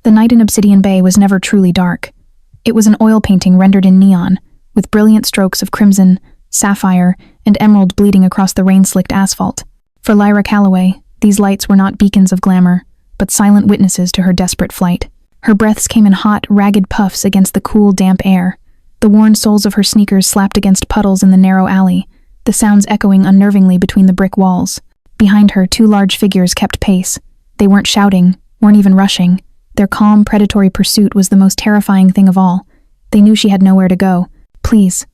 The night in Obsidian Bay was never truly dark. It was an oil painting rendered in neon, with brilliant strokes of crimson, sapphire, and emerald bleeding across the rain-slicked asphalt. For Lyra Calloway, these lights were not beacons of glamour, but silent witnesses to her desperate flight. Her breaths came in hot, ragged puffs against the cool, damp air. The worn soles of her sneakers slapped against puddles in the narrow alley, the sounds echoing unnervingly between the brick walls. Behind her, two large figures kept pace. They weren't shouting, weren't even rushing. Their calm, predatory pursuit was the most terrifying thing of all. They knew she had nowhere to go. "Please,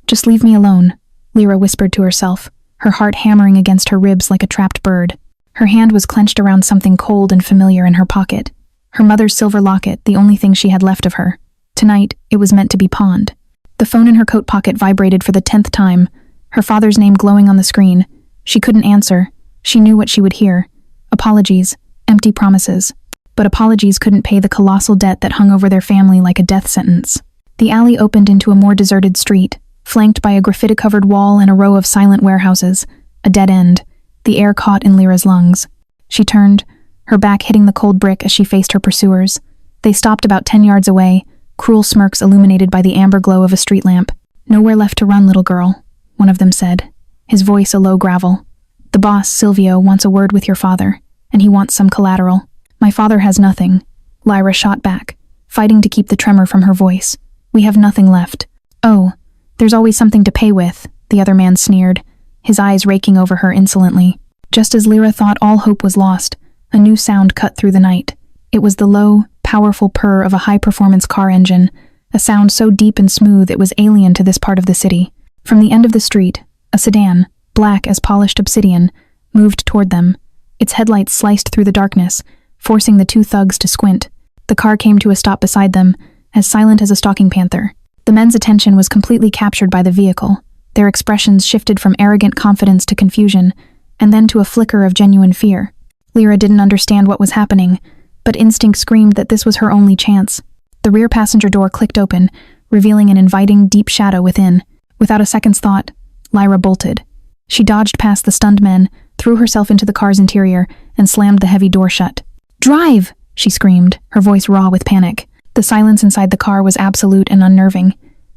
just leave me alone," Lyra whispered to herself, her heart hammering against her ribs like a trapped bird. Her hand was clenched around something cold and familiar in her pocket. Her mother's silver locket, the only thing she had left of her. Tonight, it was meant to be pawned. The phone in her coat pocket vibrated for the 10th time, her father's name glowing on the screen. She couldn't answer. She knew what she would hear. Apologies, empty promises. But apologies couldn't pay the colossal debt that hung over their family like a death sentence. The alley opened into a more deserted street, flanked by a graffiti-covered wall and a row of silent warehouses, a dead end. The air caught in Lyra's lungs. She turned, her back hitting the cold brick as she faced her pursuers. They stopped about 10 yards away, cruel smirks illuminated by the amber glow of a street lamp. "Nowhere left to run, little girl," one of them said, his voice a low gravel. "The boss, Silvio, wants a word with your father, and he wants some collateral." "My father has nothing," Lyra shot back, fighting to keep the tremor from her voice. "We have nothing left." "Oh, there's always something to pay with," the other man sneered, his eyes raking over her insolently. Just as Lyra thought all hope was lost, a new sound cut through the night. It was the low, powerful purr of a high-performance car engine, a sound so deep and smooth it was alien to this part of the city. From the end of the street, a sedan, black as polished obsidian, moved toward them. Its headlights sliced through the darkness, forcing the two thugs to squint. The car came to a stop beside them, as silent as a stalking panther. The men's attention was completely captured by the vehicle. Their expressions shifted from arrogant confidence to confusion, and then to a flicker of genuine fear. Lyra didn't understand what was happening, but instinct screamed that this was her only chance. The rear passenger door clicked open, revealing an inviting, deep shadow within. Without a second's thought, Lyra bolted. She dodged past the stunned men, threw herself into the car's interior, and slammed the heavy door shut. "Drive!" she screamed, her voice raw with panic. The silence inside the car was absolute and unnerving.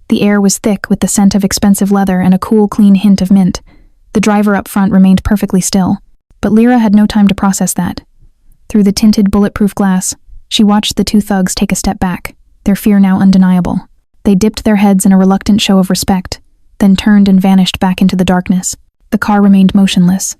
The air was thick with the scent of expensive leather and a cool, clean hint of mint. The driver up front remained perfectly still. But Lyra had no time to process that. Through the tinted, bulletproof glass, she watched the two thugs take a step back, their fear now undeniable. They dipped their heads in a reluctant show of respect, then turned and vanished back into the darkness. The car remained motionless.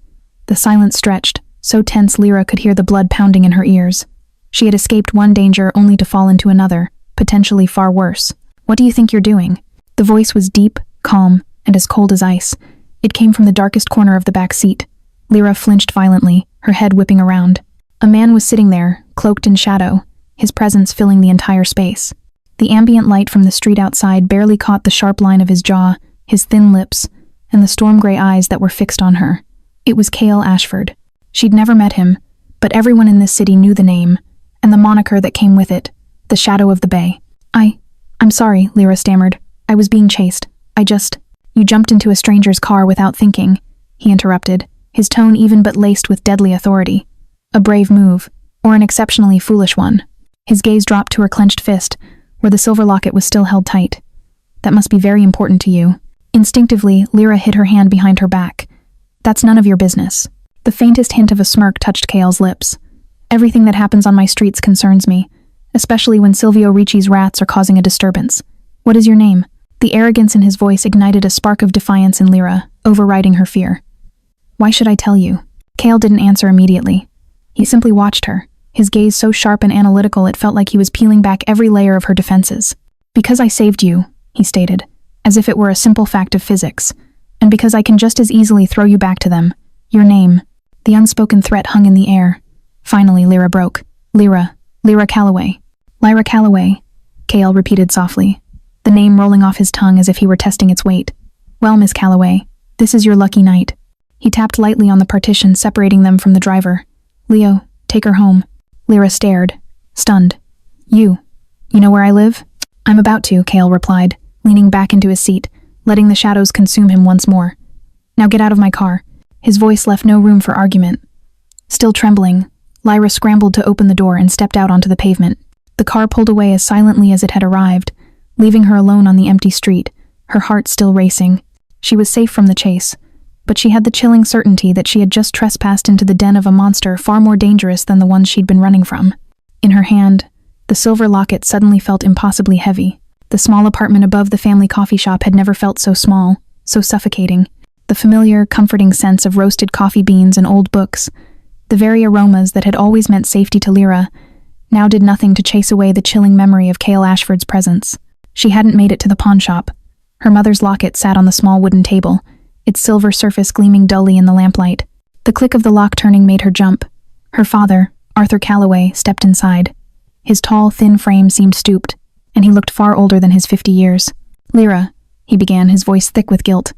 The silence stretched, so tense Lyra could hear the blood pounding in her ears. She had escaped one danger only to fall into another, potentially far worse. "What do you think you're doing?" The voice was deep, calm, and as cold as ice. It came from the darkest corner of the back seat. Lyra flinched violently, her head whipping around. A man was sitting there, cloaked in shadow, his presence filling the entire space. The ambient light from the street outside barely caught the sharp line of his jaw, his thin lips, and the storm-gray eyes that were fixed on her. It was Kael Ashford. She'd never met him, but everyone in this city knew the name, and the moniker that came with it, the Shadow of the Bay. I'm sorry," Lyra stammered. "I was being chased. You jumped into a stranger's car without thinking," he interrupted, his tone even but laced with deadly authority. "A brave move, or an exceptionally foolish one." His gaze dropped to her clenched fist, where the silver locket was still held tight. "That must be very important to you." Instinctively, Lyra hid her hand behind her back. "That's none of your business." The faintest hint of a smirk touched Kael's lips. "Everything that happens on my streets concerns me, especially when Silvio Ricci's rats are causing a disturbance. What is your name?" The arrogance in his voice ignited a spark of defiance in Lyra, overriding her fear. "Why should I tell you?" Kael didn't answer immediately. He simply watched her, his gaze so sharp and analytical it felt like he was peeling back every layer of her defenses. "Because I saved you," he stated, as if it were a simple fact of physics, "and because I can just as easily throw you back to them. Your name." The unspoken threat hung in the air. Finally, Lyra broke. Lyra Calloway." "Lyra Calloway," Kael repeated softly, the name rolling off his tongue as if he were testing its weight. "Well, Miss Calloway, this is your lucky night." He tapped lightly on the partition separating them from the driver. "Leo, take her home." Lyra stared, stunned. You know where I live?" "I'm about to," Kael replied, leaning back into his seat, letting the shadows consume him once more. "Now get out of my car." His voice left no room for argument. Still trembling, Lyra scrambled to open the door and stepped out onto the pavement. The car pulled away as silently as it had arrived, leaving her alone on the empty street, her heart still racing. She was safe from the chase, but she had the chilling certainty that she had just trespassed into the den of a monster far more dangerous than the ones she'd been running from. In her hand, the silver locket suddenly felt impossibly heavy. The small apartment above the family coffee shop had never felt so small, so suffocating. The familiar, comforting sense of roasted coffee beans and old books, the very aromas that had always meant safety to Lyra, now did nothing to chase away the chilling memory of Kael Ashford's presence. She hadn't made it to the pawn shop. Her mother's locket sat on the small wooden table, its silver surface gleaming dully in the lamplight. The click of the lock turning made her jump. Her father, Arthur Calloway, stepped inside. His tall, thin frame seemed stooped, and he looked far older than his 50 years. "Lyra," he began, his voice thick with guilt.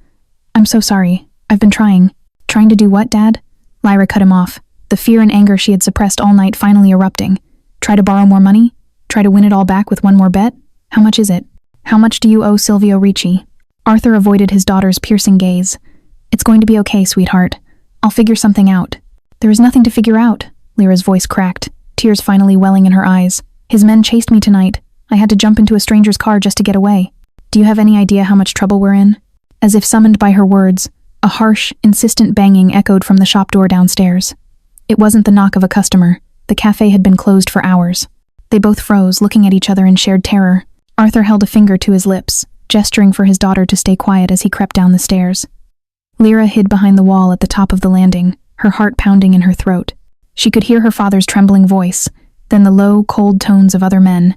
"I'm so sorry. I've been trying." "Trying to do what, Dad?" Lyra cut him off, the fear and anger she had suppressed all night finally erupting. "Try to borrow more money? Try to win it all back with one more bet? How much is it? How much do you owe Silvio Ricci?" Arthur avoided his daughter's piercing gaze. "It's going to be okay, sweetheart. I'll figure something out." "There is nothing to figure out," Lyra's voice cracked, tears finally welling in her eyes. "His men chased me tonight. I had to jump into a stranger's car just to get away. Do you have any idea how much trouble we're in?" As if summoned by her words, a harsh, insistent banging echoed from the shop door downstairs. It wasn't the knock of a customer. The cafe had been closed for hours. They both froze, looking at each other in shared terror. Arthur held a finger to his lips, gesturing for his daughter to stay quiet as he crept down the stairs. Lyra hid behind the wall at the top of the landing, her heart pounding in her throat. She could hear her father's trembling voice, then the low, cold tones of other men.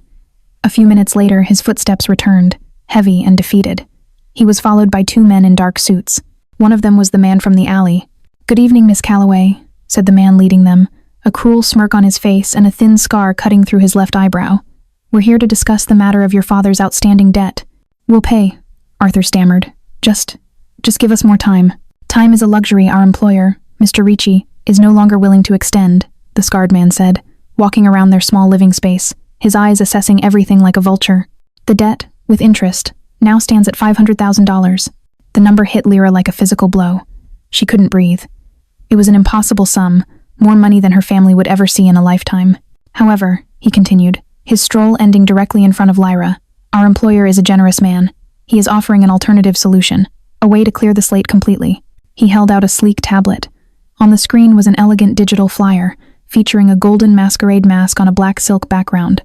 A few minutes later, his footsteps returned, heavy and defeated. He was followed by 2 men in dark suits. One of them was the man from the alley. "Good evening, Miss Calloway," said the man leading them, a cruel smirk on his face and a thin scar cutting through his left eyebrow. "We're here to discuss the matter of your father's outstanding debt." "We'll pay," Arthur stammered. Just give us more time." "Time is a luxury our employer, Mr. Ricci, is no longer willing to extend," the scarred man said, walking around their small living space, his eyes assessing everything like a vulture. "The debt, with interest, now stands at $500,000. The number hit Lyra like a physical blow. She couldn't breathe. It was an impossible sum, more money than her family would ever see in a lifetime. "However," he continued, his stroll ending directly in front of Lyra, "our employer is a generous man. He is offering an alternative solution, a way to clear the slate completely." He held out a sleek tablet. On the screen was an elegant digital flyer, featuring a golden masquerade mask on a black silk background.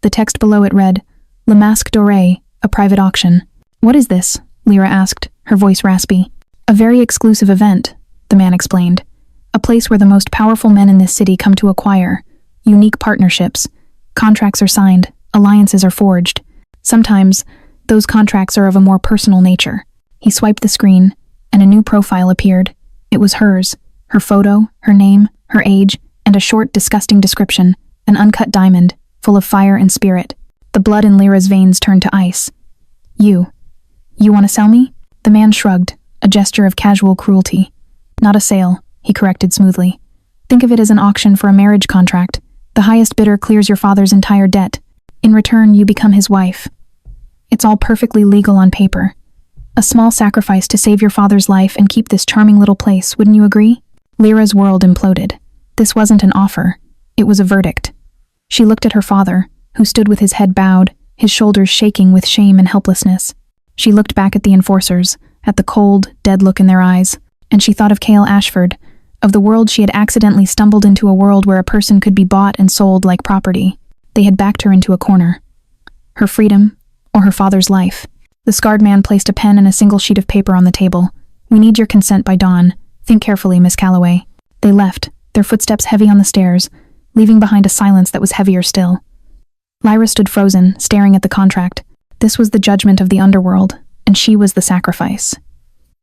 The text below it read, "Le Masque Doré, a private auction." "What is this?" Lyra asked, her voice raspy. "A very exclusive event," the man explained. "A place where the most powerful men in this city come to acquire. Unique partnerships. Contracts are signed, alliances are forged. Sometimes, those contracts are of a more personal nature." He swiped the screen, and a new profile appeared. It was hers, her photo, her name, her age, and a short, disgusting description, an uncut diamond, full of fire and spirit. The blood in Lyra's veins turned to ice. You want to sell me?" The man shrugged, a gesture of casual cruelty. "Not a sale," he corrected smoothly. "Think of it as an auction for a marriage contract. The highest bidder clears your father's entire debt. In return, you become his wife. It's all perfectly legal on paper. A small sacrifice to save your father's life and keep this charming little place, wouldn't you agree?" Lyra's world imploded. This wasn't an offer. It was a verdict. She looked at her father, who stood with his head bowed, his shoulders shaking with shame and helplessness. She looked back at the enforcers, at the cold, dead look in their eyes, and she thought of Kael Ashford, of the world she had accidentally stumbled into, a world where a person could be bought and sold like property. They had backed her into a corner. Her freedom, or her father's life. The scarred man placed a pen and a single sheet of paper on the table. "We need your consent by dawn. Think carefully, Miss Calloway." They left, their footsteps heavy on the stairs, leaving behind a silence that was heavier still. Lyra stood frozen, staring at the contract. This was the judgment of the underworld, and she was the sacrifice.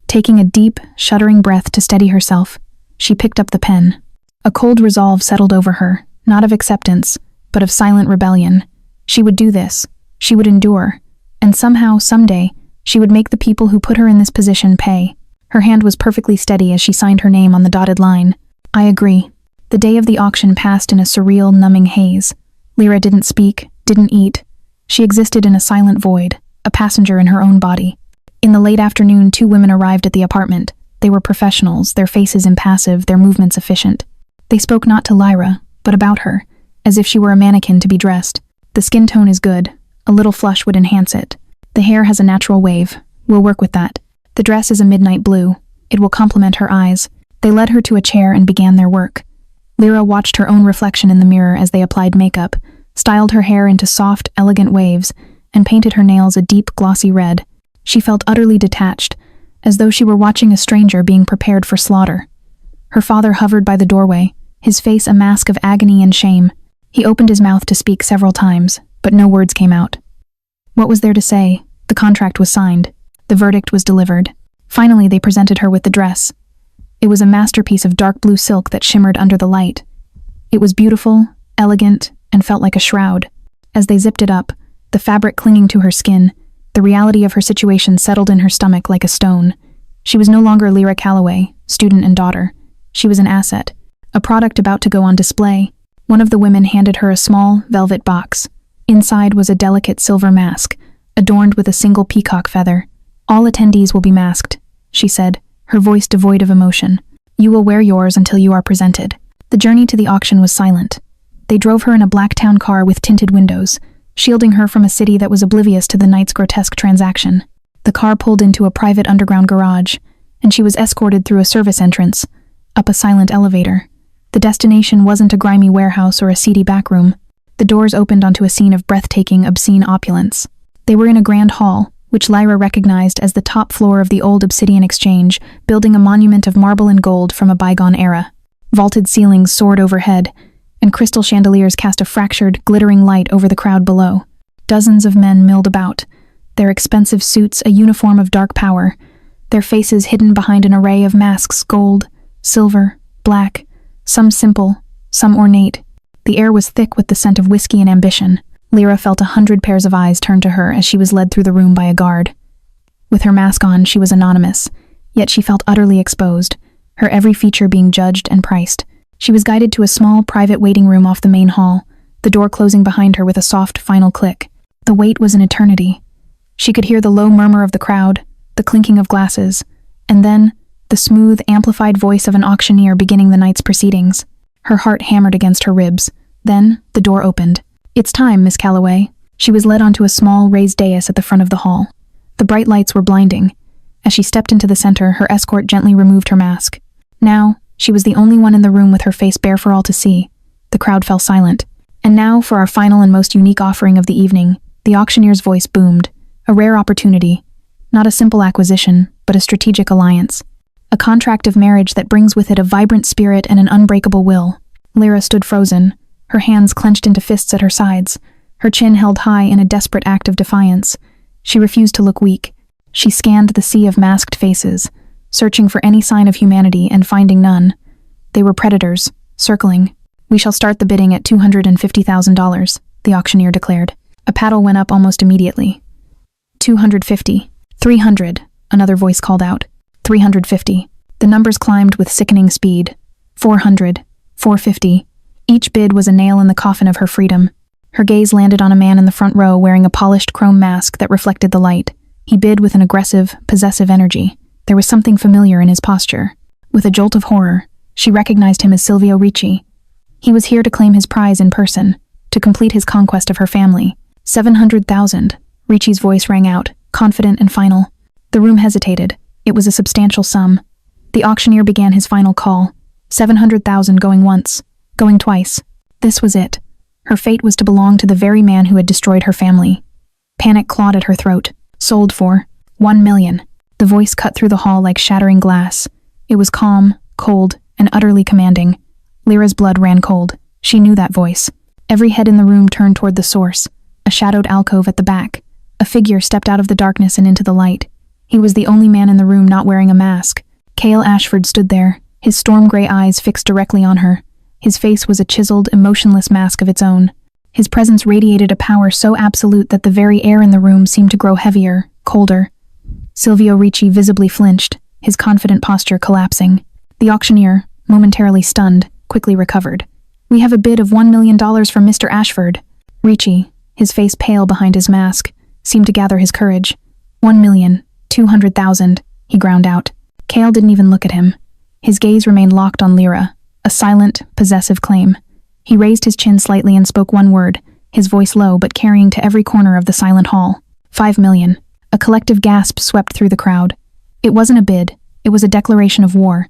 Taking a deep, shuddering breath to steady herself, she picked up the pen. A cold resolve settled over her, not of acceptance, but of silent rebellion. She would do this. She would endure. And somehow, someday, she would make the people who put her in this position pay. Her hand was perfectly steady as she signed her name on the dotted line. "I agree." The day of the auction passed in a surreal, numbing haze. Lyra didn't speak, didn't eat. She existed in a silent void, a passenger in her own body. In the late afternoon, 2 women arrived at the apartment. They were professionals, their faces impassive, their movements efficient. They spoke not to Lyra, but about her, as if she were a mannequin to be dressed. The skin tone is good. A little flush would enhance it. The hair has a natural wave. We'll work with that. The dress is a midnight blue. It will complement her eyes. They led her to a chair and began their work. Lyra watched her own reflection in the mirror as they applied makeup, styled her hair into soft, elegant waves, and painted her nails a deep, glossy red. She felt utterly detached, as though she were watching a stranger being prepared for slaughter. Her father hovered by the doorway, his face a mask of agony and shame. He opened his mouth to speak several times, but no words came out. What was there to say? The contract was signed. The verdict was delivered. Finally, they presented her with the dress. It was a masterpiece of dark blue silk that shimmered under the light. It was beautiful, elegant, and felt like a shroud. As they zipped it up, the fabric clinging to her skin, the reality of her situation settled in her stomach like a stone. She was no longer Lyra Calloway, student and daughter. She was an asset, a product about to go on display. One of the women handed her a small, velvet box. Inside was a delicate silver mask, adorned with a single peacock feather. "All attendees will be masked," she said, her voice devoid of emotion. "You will wear yours until you are presented." The journey to the auction was silent. They drove her in a black town car with tinted windows, shielding her from a city that was oblivious to the night's grotesque transaction. The car pulled into a private underground garage, and she was escorted through a service entrance, up a silent elevator. The destination wasn't a grimy warehouse or a seedy backroom. The doors opened onto a scene of breathtaking, obscene opulence. They were in a grand hall, which Lyra recognized as the top floor of the old Obsidian Exchange, building a monument of marble and gold from a bygone era. Vaulted ceilings soared overhead, and crystal chandeliers cast a fractured, glittering light over the crowd below. Dozens of men milled about, their expensive suits a uniform of dark power, their faces hidden behind an array of masks, gold, silver, black, some simple, some ornate. The air was thick with the scent of whiskey and ambition. Lyra felt 100 pairs of eyes turn to her as she was led through the room by a guard. With her mask on, she was anonymous, yet she felt utterly exposed, her every feature being judged and priced. She was guided to a small, private waiting room off the main hall, the door closing behind her with a soft, final click. The wait was an eternity. She could hear the low murmur of the crowd, the clinking of glasses, and then the smooth, amplified voice of an auctioneer beginning the night's proceedings. Her heart hammered against her ribs. Then, the door opened. "It's time, Miss Calloway." She was led onto a small, raised dais at the front of the hall. The bright lights were blinding. As she stepped into the center, her escort gently removed her mask. Now, she was the only one in the room with her face bare for all to see. The crowd fell silent. "And now, for our final and most unique offering of the evening," the auctioneer's voice boomed. "A rare opportunity. Not a simple acquisition, but a strategic alliance. A contract of marriage that brings with it a vibrant spirit and an unbreakable will." Lyra stood frozen, her hands clenched into fists at her sides, her chin held high in a desperate act of defiance. She refused to look weak. She scanned the sea of masked faces, searching for any sign of humanity and finding none. They were predators, circling. "We shall start the bidding at $250,000, the auctioneer declared. A paddle went up almost immediately. 250. 300, another voice called out. 350. The numbers climbed with sickening speed. 400. 450. Each bid was a nail in the coffin of her freedom. Her gaze landed on a man in the front row wearing a polished chrome mask that reflected the light. He bid with an aggressive, possessive energy. There was something familiar in his posture. With a jolt of horror, she recognized him as Silvio Ricci. He was here to claim his prize in person, to complete his conquest of her family. 700,000. Ricci's voice rang out, confident and final. The room hesitated. It was a substantial sum. The auctioneer began his final call. 700,000 going once, going twice. This was it. Her fate was to belong to the very man who had destroyed her family. Panic clawed at her throat. Sold for 1 million. The voice cut through the hall like shattering glass. It was calm, cold, and utterly commanding. Lyra's blood ran cold. She knew that voice. Every head in the room turned toward the source, a shadowed alcove at the back. A figure stepped out of the darkness and into the light. He was the only man in the room not wearing a mask. Kael Ashford stood there, his storm-gray eyes fixed directly on her. His face was a chiseled, emotionless mask of its own. His presence radiated a power so absolute that the very air in the room seemed to grow heavier, colder. Silvio Ricci visibly flinched, his confident posture collapsing. The auctioneer, momentarily stunned, quickly recovered. "We have a bid of $1 million from Mr. Ashford." Ricci, his face pale behind his mask, seemed to gather his courage. 1,200,000, he ground out. Kael didn't even look at him. His gaze remained locked on Lyra, a silent, possessive claim. He raised his chin slightly and spoke one word, his voice low but carrying to every corner of the silent hall. 5 million. A collective gasp swept through the crowd. It wasn't a bid, it was a declaration of war.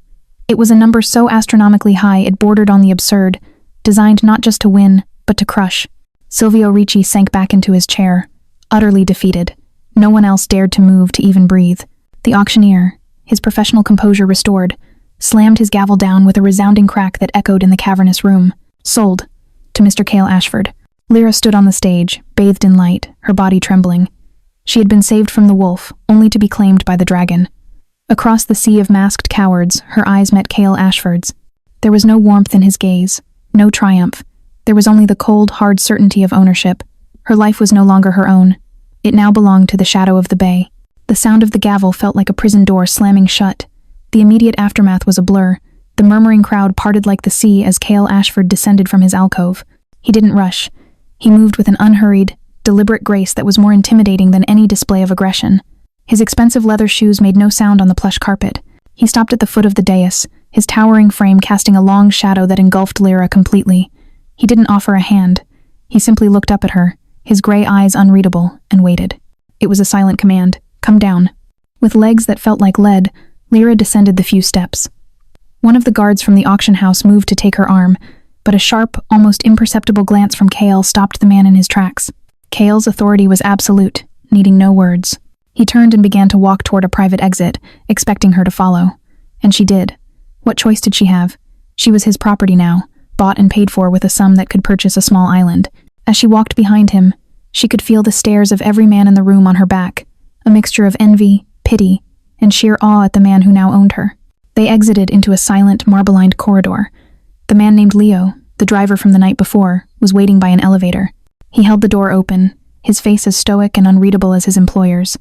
It was a number so astronomically high it bordered on the absurd, designed not just to win, but to crush. Silvio Ricci sank back into his chair, utterly defeated. No one else dared to move to even breathe. The auctioneer, his professional composure restored, slammed his gavel down with a resounding crack that echoed in the cavernous room. Sold. To Mr. Kael Ashford. Lyra stood on the stage, bathed in light, her body trembling. She had been saved from the wolf, only to be claimed by the dragon. Across the sea of masked cowards, her eyes met Kael Ashford's. There was no warmth in his gaze, no triumph. There was only the cold, hard certainty of ownership. Her life was no longer her own. It now belonged to the shadow of the bay. The sound of the gavel felt like a prison door slamming shut. The immediate aftermath was a blur. The murmuring crowd parted like the sea as Kael Ashford descended from his alcove. He didn't rush. He moved with an unhurried, deliberate grace that was more intimidating than any display of aggression. His expensive leather shoes made no sound on the plush carpet. He stopped at the foot of the dais, his towering frame casting a long shadow that engulfed Lyra completely. He didn't offer a hand. He simply looked up at her, his gray eyes unreadable, and waited. It was a silent command. Come down. With legs that felt like lead, Lyra descended the few steps. One of the guards from the auction house moved to take her arm, but a sharp, almost imperceptible glance from Kael stopped the man in his tracks. Kael's authority was absolute, needing no words. He turned and began to walk toward a private exit, expecting her to follow. And she did. What choice did she have? She was his property now, bought and paid for with a sum that could purchase a small island. As she walked behind him, she could feel the stares of every man in the room on her back, a mixture of envy, pity, and sheer awe at the man who now owned her. They exited into a silent, marble-lined corridor. The man named Leo, the driver from the night before, was waiting by an elevator. He held the door open, his face as stoic and unreadable as his employer's.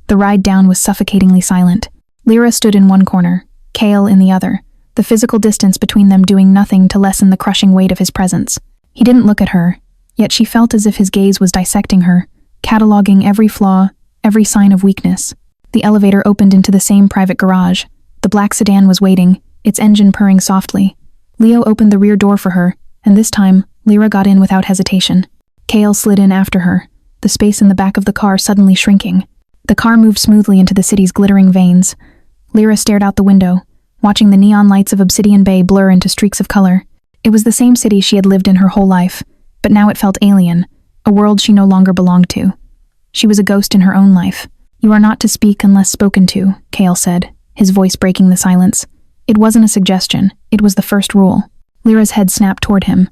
The ride down was suffocatingly silent. Lyra stood in one corner, Kael in the other, the physical distance between them doing nothing to lessen the crushing weight of his presence. He didn't look at her, yet she felt as if his gaze was dissecting her, cataloging every flaw, every sign of weakness. The elevator opened into the same private garage. The black sedan was waiting, its engine purring softly. Leo opened the rear door for her, and this time, Lyra got in without hesitation. Kael slid in after her, the space in the back of the car suddenly shrinking. The car moved smoothly into the city's glittering veins. Lyra stared out the window, watching the neon lights of Obsidian Bay blur into streaks of color. It was the same city she had lived in her whole life, but now it felt alien, a world she no longer belonged to. She was a ghost in her own life. You are not to speak unless spoken to, Kael said, his voice breaking the silence. It wasn't a suggestion, it was the first rule. Lyra's head snapped toward him.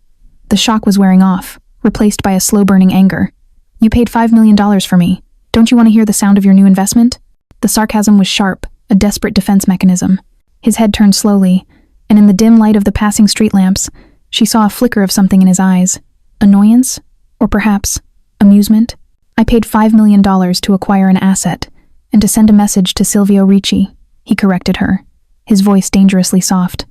The shock was wearing off, replaced by a slow-burning anger. You paid $5 million for me. Don't you want to hear the sound of your new investment? The sarcasm was sharp, a desperate defense mechanism. His head turned slowly, and in the dim light of the passing street lamps, she saw a flicker of something in his eyes. Annoyance? Or perhaps amusement? I paid $5 million to acquire an asset, and to send a message to Silvio Ricci, he corrected her, his voice dangerously soft.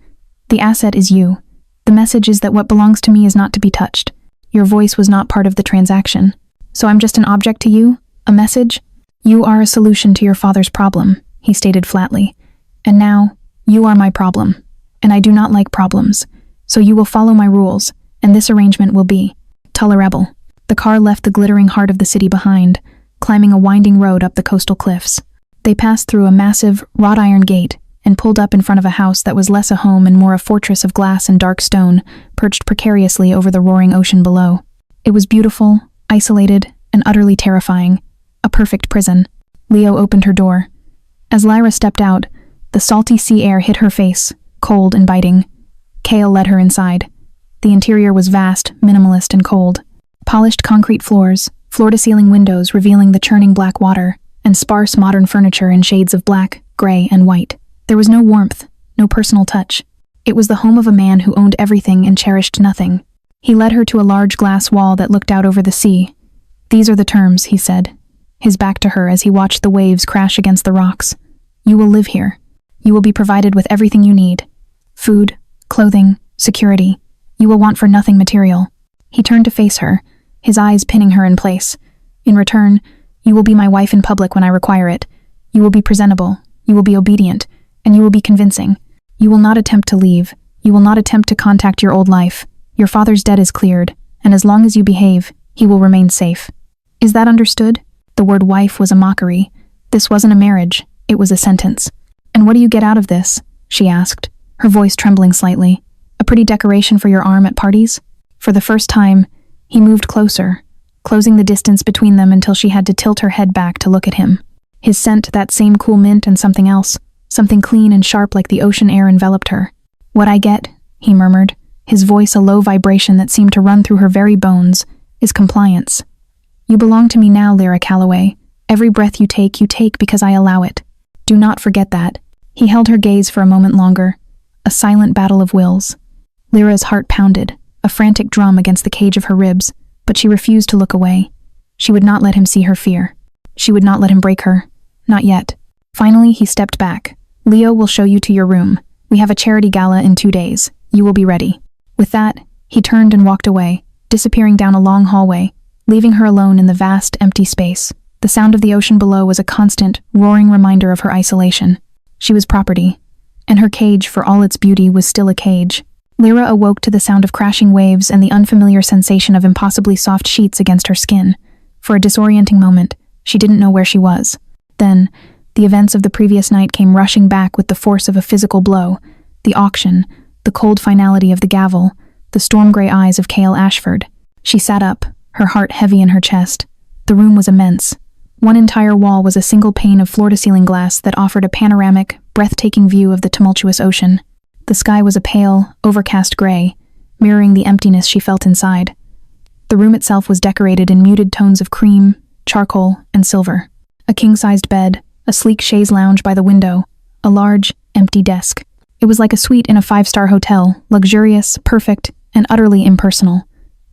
The asset is you. The message is that what belongs to me is not to be touched. Your voice was not part of the transaction. So I'm just an object to you? A message? You are a solution to your father's problem, he stated flatly. And now, you are my problem. And I do not like problems. So you will follow my rules, and this arrangement will be tolerable. The car left the glittering heart of the city behind, climbing a winding road up the coastal cliffs. They passed through a massive, wrought-iron gate and pulled up in front of a house that was less a home and more a fortress of glass and dark stone, perched precariously over the roaring ocean below. It was beautiful, isolated, and utterly terrifying. A perfect prison. Leo opened her door. As Lyra stepped out, the salty sea air hit her face, cold and biting. Kael led her inside. The interior was vast, minimalist, and cold. Polished concrete floors, floor-to-ceiling windows revealing the churning black water, and sparse modern furniture in shades of black, gray, and white. There was no warmth, no personal touch. It was the home of a man who owned everything and cherished nothing. He led her to a large glass wall that looked out over the sea. These are the terms, he said, his back to her as he watched the waves crash against the rocks. You will live here. You will be provided with everything you need. Food, clothing, security. You will want for nothing material. He turned to face her, his eyes pinning her in place. In return, you will be my wife in public when I require it. You will be presentable. You will be obedient. And you will be convincing. You will not attempt to leave. You will not attempt to contact your old life. Your father's debt is cleared, and as long as you behave, He will remain safe. Is that understood? The word wife was a mockery. This wasn't a marriage, it was a sentence. And what do you get out of this? She asked, her voice trembling slightly. A pretty decoration for your arm at parties? For the first time, he moved closer, closing the distance between them until she had to tilt her head back to look at him. His scent, that same cool mint and something else, something clean and sharp like the ocean air enveloped her. What I get, he murmured, his voice a low vibration that seemed to run through her very bones, is compliance. You belong to me now, Lyra Calloway. Every breath you take because I allow it. Do not forget that. He held her gaze for a moment longer, a silent battle of wills. Lyra's heart pounded, a frantic drum against the cage of her ribs, but she refused to look away. She would not let him see her fear. She would not let him break her. Not yet. Finally, he stepped back. Leo will show you to your room. We have a charity gala in 2 days. You will be ready. With that, he turned and walked away, disappearing down a long hallway, leaving her alone in the vast, empty space. The sound of the ocean below was a constant, roaring reminder of her isolation. She was property, and her cage, for all its beauty, was still a cage. Lyra awoke to the sound of crashing waves and the unfamiliar sensation of impossibly soft sheets against her skin. For a disorienting moment, she didn't know where she was. Then, the events of the previous night came rushing back with the force of a physical blow. The auction, the cold finality of the gavel, the storm-gray eyes of Kael Ashford. She sat up, her heart heavy in her chest. The room was immense. One entire wall was a single pane of floor-to-ceiling glass that offered a panoramic, breathtaking view of the tumultuous ocean. The sky was a pale, overcast gray, mirroring the emptiness she felt inside. The room itself was decorated in muted tones of cream, charcoal, and silver. A king-sized bed, a sleek chaise lounge by the window, a large, empty desk. It was like a suite in a 5-star hotel, luxurious, perfect, and utterly impersonal.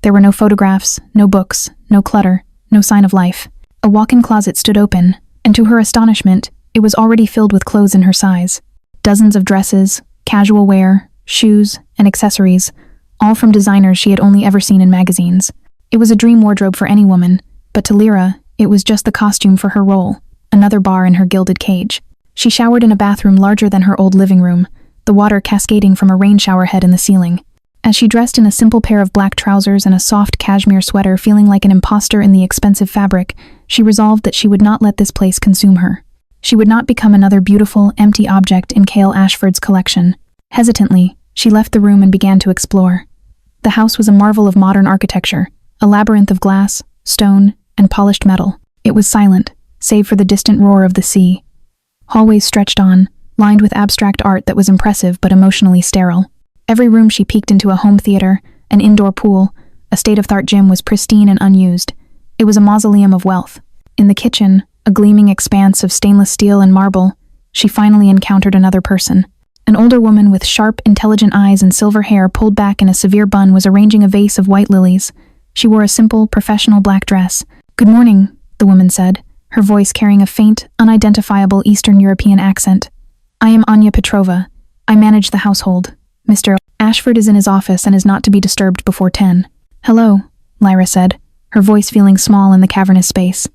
There were no photographs, no books, no clutter, no sign of life. A walk-in closet stood open, and to her astonishment, it was already filled with clothes in her size. Dozens of dresses, casual wear, shoes, and accessories, all from designers she had only ever seen in magazines. It was a dream wardrobe for any woman, but to Lyra, it was just the costume for her role, another bar in her gilded cage. She showered in a bathroom larger than her old living room, the water cascading from a rain shower head in the ceiling. As she dressed in a simple pair of black trousers and a soft cashmere sweater, feeling like an imposter in the expensive fabric, she resolved that she would not let this place consume her. She would not become another beautiful, empty object in Kael Ashford's collection. Hesitantly, she left the room and began to explore. The house was a marvel of modern architecture, a labyrinth of glass, stone, and polished metal. It was silent, save for the distant roar of the sea. Hallways stretched on, lined with abstract art that was impressive but emotionally sterile. Every room she peeked into, a home theater, an indoor pool, a state-of-the-art gym, was pristine and unused. It was a mausoleum of wealth. In the kitchen, a gleaming expanse of stainless steel and marble, she finally encountered another person. An older woman with sharp, intelligent eyes and silver hair pulled back in a severe bun was arranging a vase of white lilies. She wore a simple, professional black dress. "Good morning," the woman said, her voice carrying a faint, unidentifiable Eastern European accent. "I am Anya Petrova. I manage the household. Mr. Ashford is in his office and is not to be disturbed before 10. "Hello," Lyra said, her voice feeling small in the cavernous space.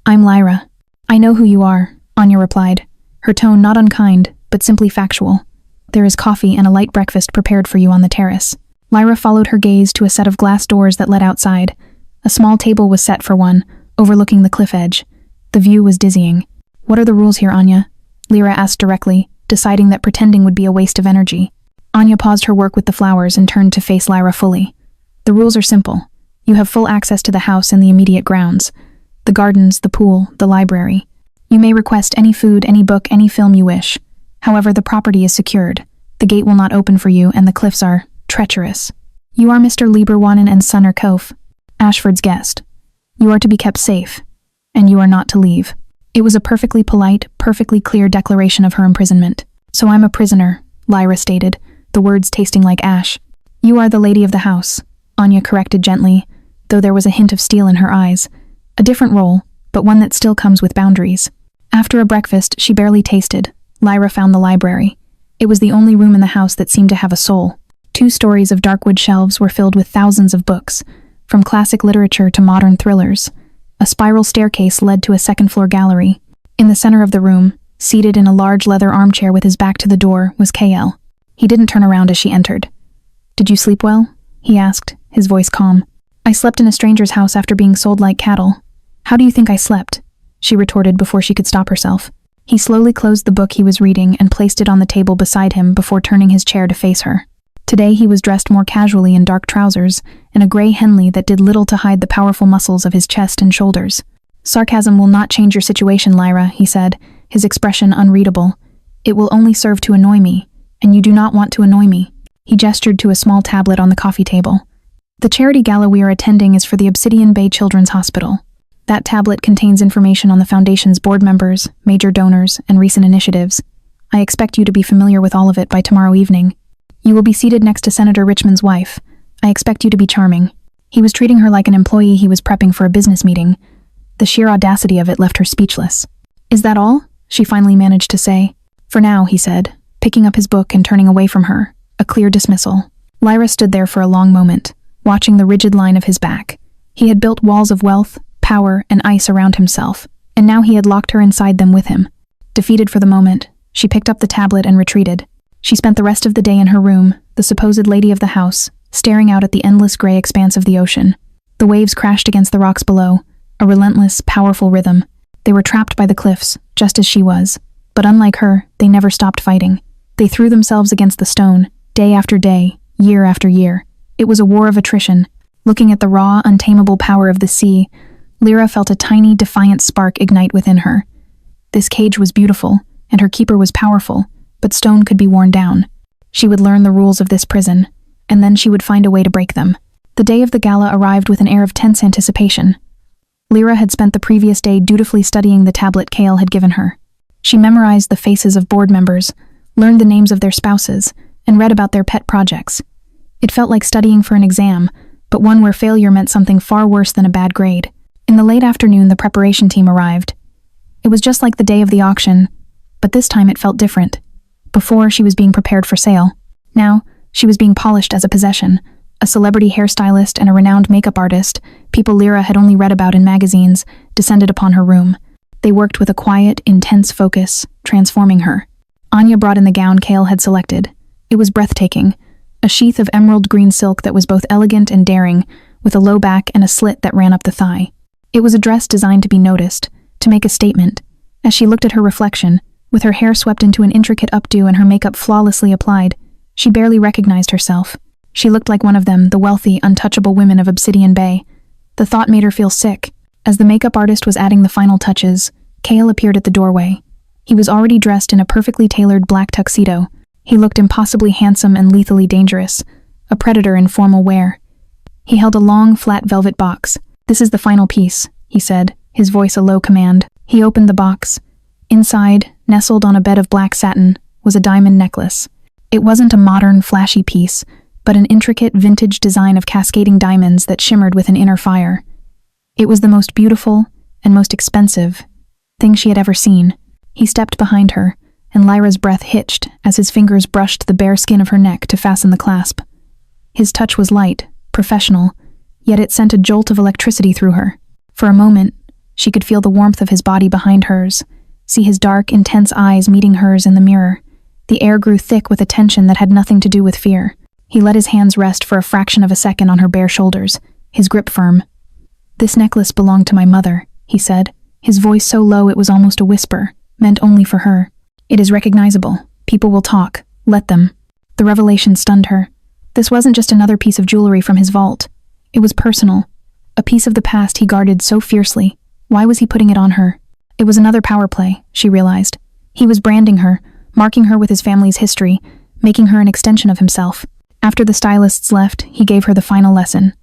"I'm Lyra." "I know who you are," Anya replied, her tone not unkind, but simply factual. "There is coffee and a light breakfast prepared for you on the terrace." Lyra followed her gaze to a set of glass doors that led outside. A small table was set for one, overlooking the cliff edge. The view was dizzying. "What are the rules here, Anya?" Lyra asked directly, deciding that pretending would be a waste of energy. Anya paused her work with the flowers and turned to face Lyra fully. "The rules are simple. You have full access to the house and the immediate grounds. The gardens, the pool, the library. You may request any food, any book, any film you wish. However, the property is secured. The gate will not open for you, and the cliffs are treacherous. You are Mr. Lieberwannen and Sonner Kof, Ashford's guest. You are to be kept safe, and you are not to leave." It was a perfectly polite, perfectly clear declaration of her imprisonment. "So I'm a prisoner," Lyra stated, the words tasting like ash. "You are the lady of the house," Anya corrected gently, though there was a hint of steel in her eyes. A different role, but one that still comes with boundaries. After a breakfast she barely tasted, Lyra found the library. It was the only room in the house that seemed to have a soul. 2 stories of darkwood shelves were filled with thousands of books, from classic literature to modern thrillers. A spiral staircase led to a second-floor gallery. In the center of the room, seated in a large leather armchair with his back to the door, was Kael. He didn't turn around as she entered. "Did you sleep well?" he asked, his voice calm. I slept in a stranger's house after being sold like cattle. How do you think I slept? She retorted before she could stop herself. He slowly closed the book he was reading and placed it on the table beside him before turning his chair to face her. Today he was dressed more casually in dark trousers and a gray Henley that did little to hide the powerful muscles of his chest and shoulders. Sarcasm will not change your situation, Lyra, he said, his expression unreadable. It will only serve to annoy me, and you do not want to annoy me. He gestured to a small tablet on the coffee table. The charity gala we are attending is for the Obsidian Bay Children's Hospital. That tablet contains information on the Foundation's board members, major donors, and recent initiatives. I expect you to be familiar with all of it by tomorrow evening. You will be seated next to Senator Richmond's wife. I expect you to be charming. He was treating her like an employee he was prepping for a business meeting. The sheer audacity of it left her speechless. Is that all? She finally managed to say. For now, he said, picking up his book and turning away from her, a clear dismissal. Lyra stood there for a long moment, watching the rigid line of his back. He had built walls of wealth, power, and ice around himself, and now he had locked her inside them with him. Defeated for the moment, she picked up the tablet and retreated. She spent the rest of the day in her room, the supposed lady of the house, staring out at the endless gray expanse of the ocean. The waves crashed against the rocks below, a relentless, powerful rhythm. They were trapped by the cliffs, just as she was. But unlike her, they never stopped fighting. They threw themselves against the stone, day after day, year after year. It was a war of attrition. Looking at the raw, untamable power of the sea, Lyra felt a tiny, defiant spark ignite within her. This cage was beautiful, and her keeper was powerful, but stone could be worn down. She would learn the rules of this prison, and then she would find a way to break them. The day of the gala arrived with an air of tense anticipation. Lyra had spent the previous day dutifully studying the tablet Kael had given her. She memorized the faces of board members, learned the names of their spouses, and read about their pet projects. It felt like studying for an exam, but one where failure meant something far worse than a bad grade. In the late afternoon, the preparation team arrived. It was just like the day of the auction, but this time it felt different. Before, she was being prepared for sale. Now, she was being polished as a possession. A celebrity hairstylist and a renowned makeup artist, people Lyra had only read about in magazines, descended upon her room. They worked with a quiet, intense focus, transforming her. Anya brought in the gown Kael had selected. It was breathtaking, a sheath of emerald green silk that was both elegant and daring, with a low back and a slit that ran up the thigh. It was a dress designed to be noticed, to make a statement. As she looked at her reflection, with her hair swept into an intricate updo and her makeup flawlessly applied, she barely recognized herself. She looked like one of them, the wealthy, untouchable women of Obsidian Bay. The thought made her feel sick. As the makeup artist was adding the final touches, Kael appeared at the doorway. He was already dressed in a perfectly tailored black tuxedo. He looked impossibly handsome and lethally dangerous, a predator in formal wear. He held a long, flat velvet box. "This is the final piece," he said, his voice a low command. He opened the box. Inside, nestled on a bed of black satin, was a diamond necklace. It wasn't a modern, flashy piece, but an intricate, vintage design of cascading diamonds that shimmered with an inner fire. It was the most beautiful and most expensive thing she had ever seen. He stepped behind her, and Lyra's breath hitched as his fingers brushed the bare skin of her neck to fasten the clasp. His touch was light, professional, yet it sent a jolt of electricity through her. For a moment, she could feel the warmth of his body behind hers, see his dark, intense eyes meeting hers in the mirror. The air grew thick with a tension that had nothing to do with fear. He let his hands rest for a fraction of a second on her bare shoulders, his grip firm. "This necklace belonged to my mother," he said, his voice so low it was almost a whisper, meant only for her. "It is recognizable. People will talk. Let them." The revelation stunned her. This wasn't just another piece of jewelry from his vault. It was personal, a piece of the past he guarded so fiercely. Why was he putting it on her? It was another power play, she realized. He was branding her, marking her with his family's history, making her an extension of himself. After the stylists left, he gave her the final lesson.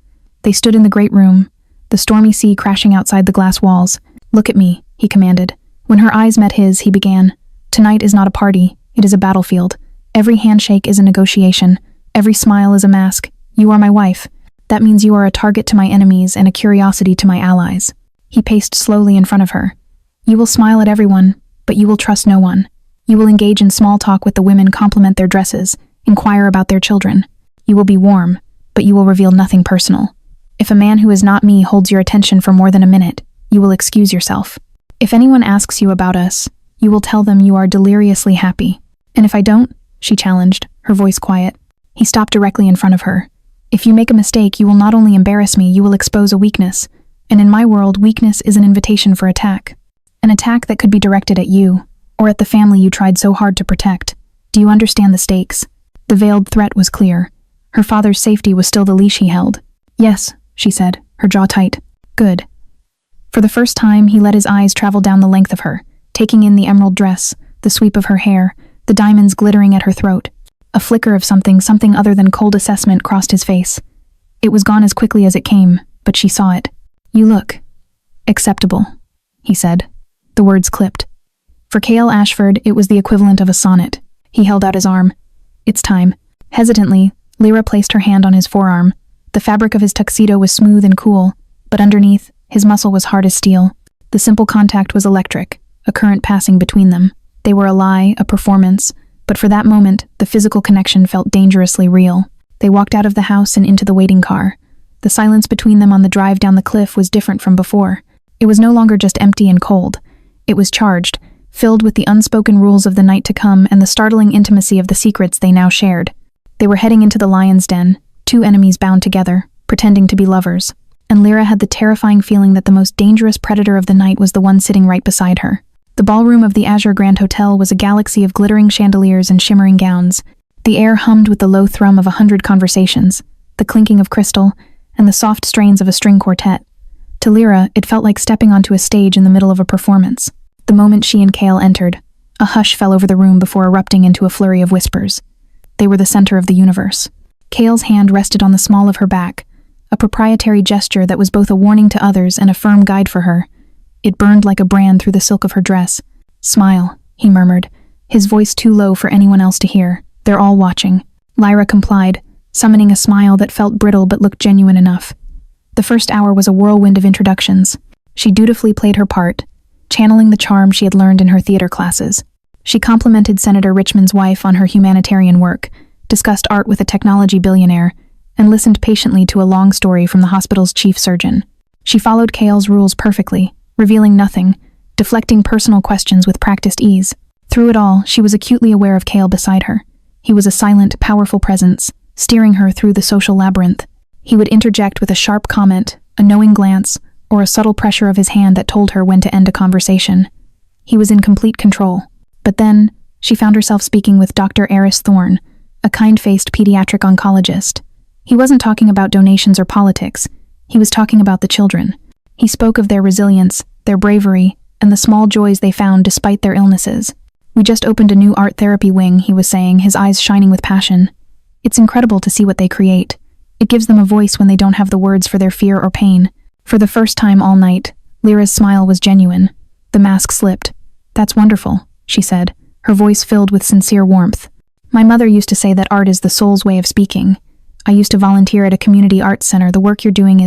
They stood in the great room, the stormy sea crashing outside the glass walls. "Look at me," he commanded. When her eyes met his, he began. "Tonight is not a party, it is a battlefield. Every handshake is a negotiation. Every smile is a mask. You are my wife. That means you are a target to my enemies and a curiosity to my allies." He paced slowly in front of her. "You will smile at everyone, but you will trust no one. You will engage in small talk with the women, compliment their dresses, inquire about their children. You will be warm, but you will reveal nothing personal. If a man who is not me holds your attention for more than a minute, you will excuse yourself. If anyone asks you about us, you will tell them you are deliriously happy. And if I don't?" she challenged, her voice quiet. He stopped directly in front of her. If you make a mistake, you will not only embarrass me, you will expose a weakness. And in my world, weakness is an invitation for attack. An attack that could be directed at you, or at the family you tried so hard to protect. Do you understand the stakes? The veiled threat was clear. Her father's safety was still the leash he held. Yes, she said, her jaw tight. Good. For the first time, he let his eyes travel down the length of her, taking in the emerald dress, the sweep of her hair, the diamonds glittering at her throat. A flicker of something other than cold assessment crossed his face. It was gone as quickly as it came, but she saw it. You look acceptable, he said. The words clipped. For Kael Ashford, it was the equivalent of a sonnet. He held out his arm. It's time. Hesitantly, Lyra placed her hand on his forearm. The fabric of his tuxedo was smooth and cool, but underneath, his muscle was hard as steel. The simple contact was electric, a current passing between them. They were a lie, a performance, but for that moment, the physical connection felt dangerously real. They walked out of the house and into the waiting car. The silence between them on the drive down the cliff was different from before. It was no longer just empty and cold. It was charged, filled with the unspoken rules of the night to come and the startling intimacy of the secrets they now shared. They were heading into the lion's den, two enemies bound together, pretending to be lovers. And Lyra had the terrifying feeling that the most dangerous predator of the night was the one sitting right beside her. The ballroom of the Azure Grand Hotel was a galaxy of glittering chandeliers and shimmering gowns. The air hummed with the low thrum of 100 conversations, the clinking of crystal, and the soft strains of a string quartet. To Lyra, it felt like stepping onto a stage in the middle of a performance. The moment she and Kael entered, a hush fell over the room before erupting into a flurry of whispers. They were the center of the universe. Kael's hand rested on the small of her back, a proprietary gesture that was both a warning to others and a firm guide for her. It burned like a brand through the silk of her dress. Smile, he murmured, his voice too low for anyone else to hear. They're all watching. Lyra complied, summoning a smile that felt brittle but looked genuine enough. The first hour was a whirlwind of introductions. She dutifully played her part, channeling the charm she had learned in her theater classes. She complimented Senator Richmond's wife on her humanitarian work, discussed art with a technology billionaire, and listened patiently to a long story from the hospital's chief surgeon. She followed Kael's rules perfectly, revealing nothing, deflecting personal questions with practiced ease. Through it all, she was acutely aware of Kael beside her. He was a silent, powerful presence, steering her through the social labyrinth. He would interject with a sharp comment, a knowing glance, or a subtle pressure of his hand that told her when to end a conversation. He was in complete control. But then, she found herself speaking with Dr. Eris Thorne, a kind-faced pediatric oncologist. He wasn't talking about donations or politics. He was talking about the children. He spoke of their resilience, their bravery, and the small joys they found despite their illnesses. We just opened a new art therapy wing, he was saying, his eyes shining with passion. It's incredible to see what they create. It gives them a voice when they don't have the words for their fear or pain. For the first time all night, Lyra's smile was genuine. The mask slipped. That's wonderful, she said, her voice filled with sincere warmth. My mother used to say that art is the soul's way of speaking. I used to volunteer at a community arts center. The work you're doing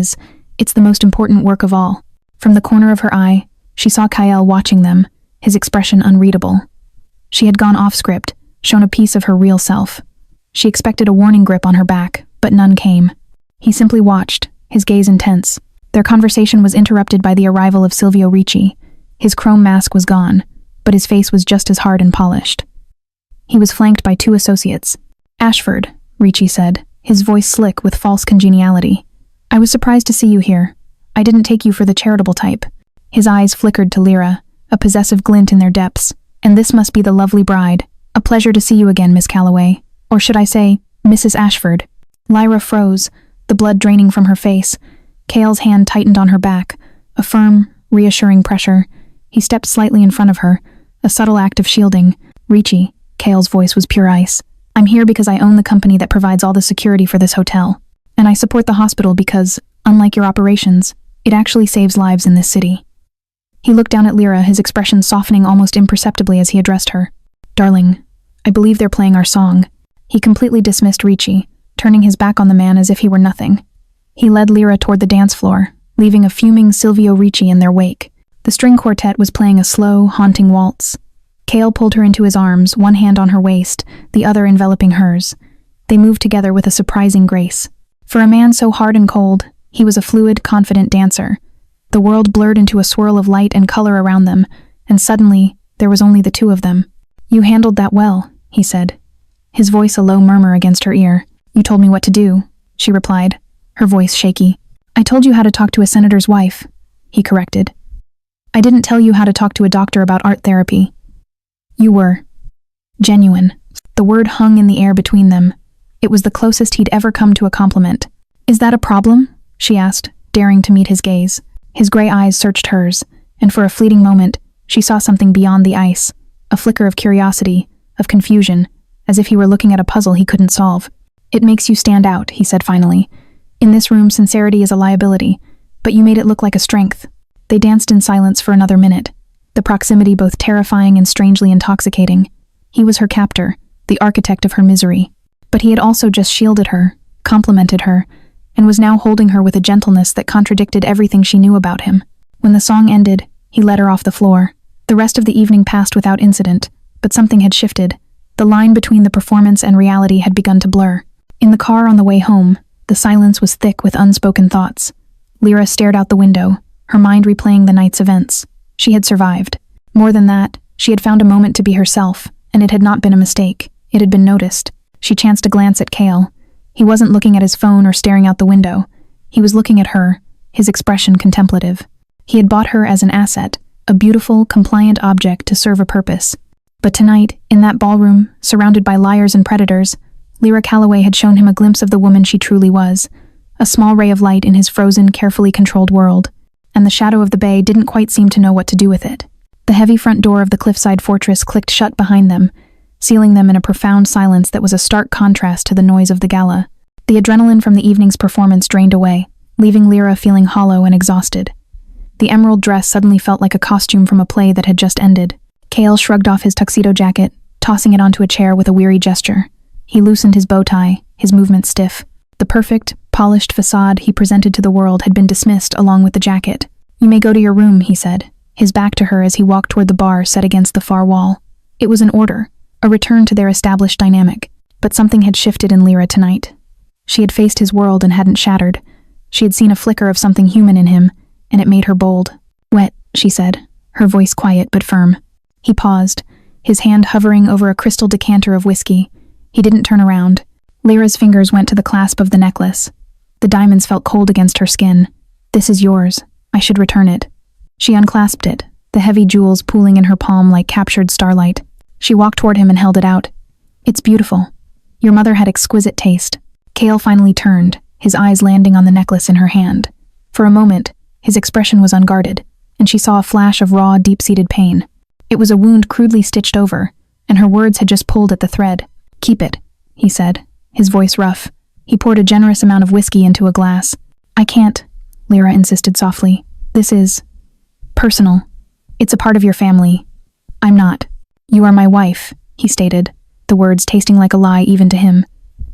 it's the most important work of all. From the corner of her eye, she saw Kael watching them, his expression unreadable. She had gone off script, shown a piece of her real self. She expected a warning grip on her back, but none came. He simply watched, his gaze intense. Their conversation was interrupted by the arrival of Silvio Ricci. His chrome mask was gone, but his face was just as hard and polished. He was flanked by two associates. Ashford, Ricci said, his voice slick with false congeniality. I was surprised to see you here. I didn't take you for the charitable type. His eyes flickered to Lyra, a possessive glint in their depths. And this must be the lovely bride. A pleasure to see you again, Miss Calloway. Or should I say, Mrs. Ashford. Lyra froze, the blood draining from her face. Kael's hand tightened on her back, a firm, reassuring pressure. He stepped slightly in front of her, a subtle act of shielding. Ricci, Kael's voice was pure ice. I'm here because I own the company that provides all the security for this hotel. And I support the hospital because, unlike your operations, it actually saves lives in this city. He looked down at Lyra, his expression softening almost imperceptibly as he addressed her. Darling, I believe they're playing our song. He completely dismissed Ricci, turning his back on the man as if he were nothing. He led Lyra toward the dance floor, leaving a fuming Silvio Ricci in their wake. The string quartet was playing a slow, haunting waltz. Kael pulled her into his arms, one hand on her waist, the other enveloping hers. They moved together with a surprising grace. For a man so hard and cold, he was a fluid, confident dancer. The world blurred into a swirl of light and color around them, and suddenly, there was only the two of them. You handled that well, he said, his voice a low murmur against her ear. You told me what to do, she replied, her voice shaky. I told you how to talk to a senator's wife, he corrected. I didn't tell you how to talk to a doctor about art therapy. You were genuine. The word hung in the air between them. It was the closest he'd ever come to a compliment. Is that a problem? She asked, daring to meet his gaze. His gray eyes searched hers, and for a fleeting moment, she saw something beyond the ice, a flicker of curiosity, of confusion, as if he were looking at a puzzle he couldn't solve. It makes you stand out, he said finally. In this room, sincerity is a liability, but you made it look like a strength. They danced in silence for another minute, the proximity both terrifying and strangely intoxicating. He was her captor, the architect of her misery. But he had also just shielded her, complimented her, and was now holding her with a gentleness that contradicted everything she knew about him. When the song ended, he led her off the floor. The rest of the evening passed without incident, but something had shifted. The line between the performance and reality had begun to blur. In the car on the way home, the silence was thick with unspoken thoughts. Lyra stared out the window, her mind replaying the night's events. She had survived. More than that, she had found a moment to be herself, and it had not been a mistake. It had been noticed. She chanced a glance at Kael. He wasn't looking at his phone or staring out the window. He was looking at her, his expression contemplative. He had bought her as an asset, a beautiful, compliant object to serve a purpose. But tonight, in that ballroom, surrounded by liars and predators, Lyra Calloway had shown him a glimpse of the woman she truly was, a small ray of light in his frozen, carefully controlled world, and the shadow of the bay didn't quite seem to know what to do with it. The heavy front door of the cliffside fortress clicked shut behind them, sealing them in a profound silence that was a stark contrast to the noise of the gala. The adrenaline from the evening's performance drained away, leaving Lyra feeling hollow and exhausted. The emerald dress suddenly felt like a costume from a play that had just ended. Kael shrugged off his tuxedo jacket, tossing it onto a chair with a weary gesture. He loosened his bow tie, his movements stiff. The perfect, polished facade he presented to the world had been dismissed along with the jacket. You may go to your room, he said, his back to her as he walked toward the bar set against the far wall. It was an order, a return to their established dynamic, but something had shifted in Lyra tonight. She had faced his world and hadn't shattered. She had seen a flicker of something human in him, and it made her bold. Wet, she said, her voice quiet but firm. He paused, his hand hovering over a crystal decanter of whiskey. He didn't turn around. Lyra's fingers went to the clasp of the necklace. The diamonds felt cold against her skin. This is yours. I should return it. She unclasped it, the heavy jewels pooling in her palm like captured starlight. She walked toward him and held it out. It's beautiful. Your mother had exquisite taste. Kael finally turned, his eyes landing on the necklace in her hand. For a moment, his expression was unguarded, and she saw a flash of raw, deep-seated pain. It was a wound crudely stitched over, and her words had just pulled at the thread. Keep it, he said, his voice rough. He poured a generous amount of whiskey into a glass. I can't, Lyra insisted softly. This is personal. It's a part of your family. I'm not. You are my wife, he stated, the words tasting like a lie even to him.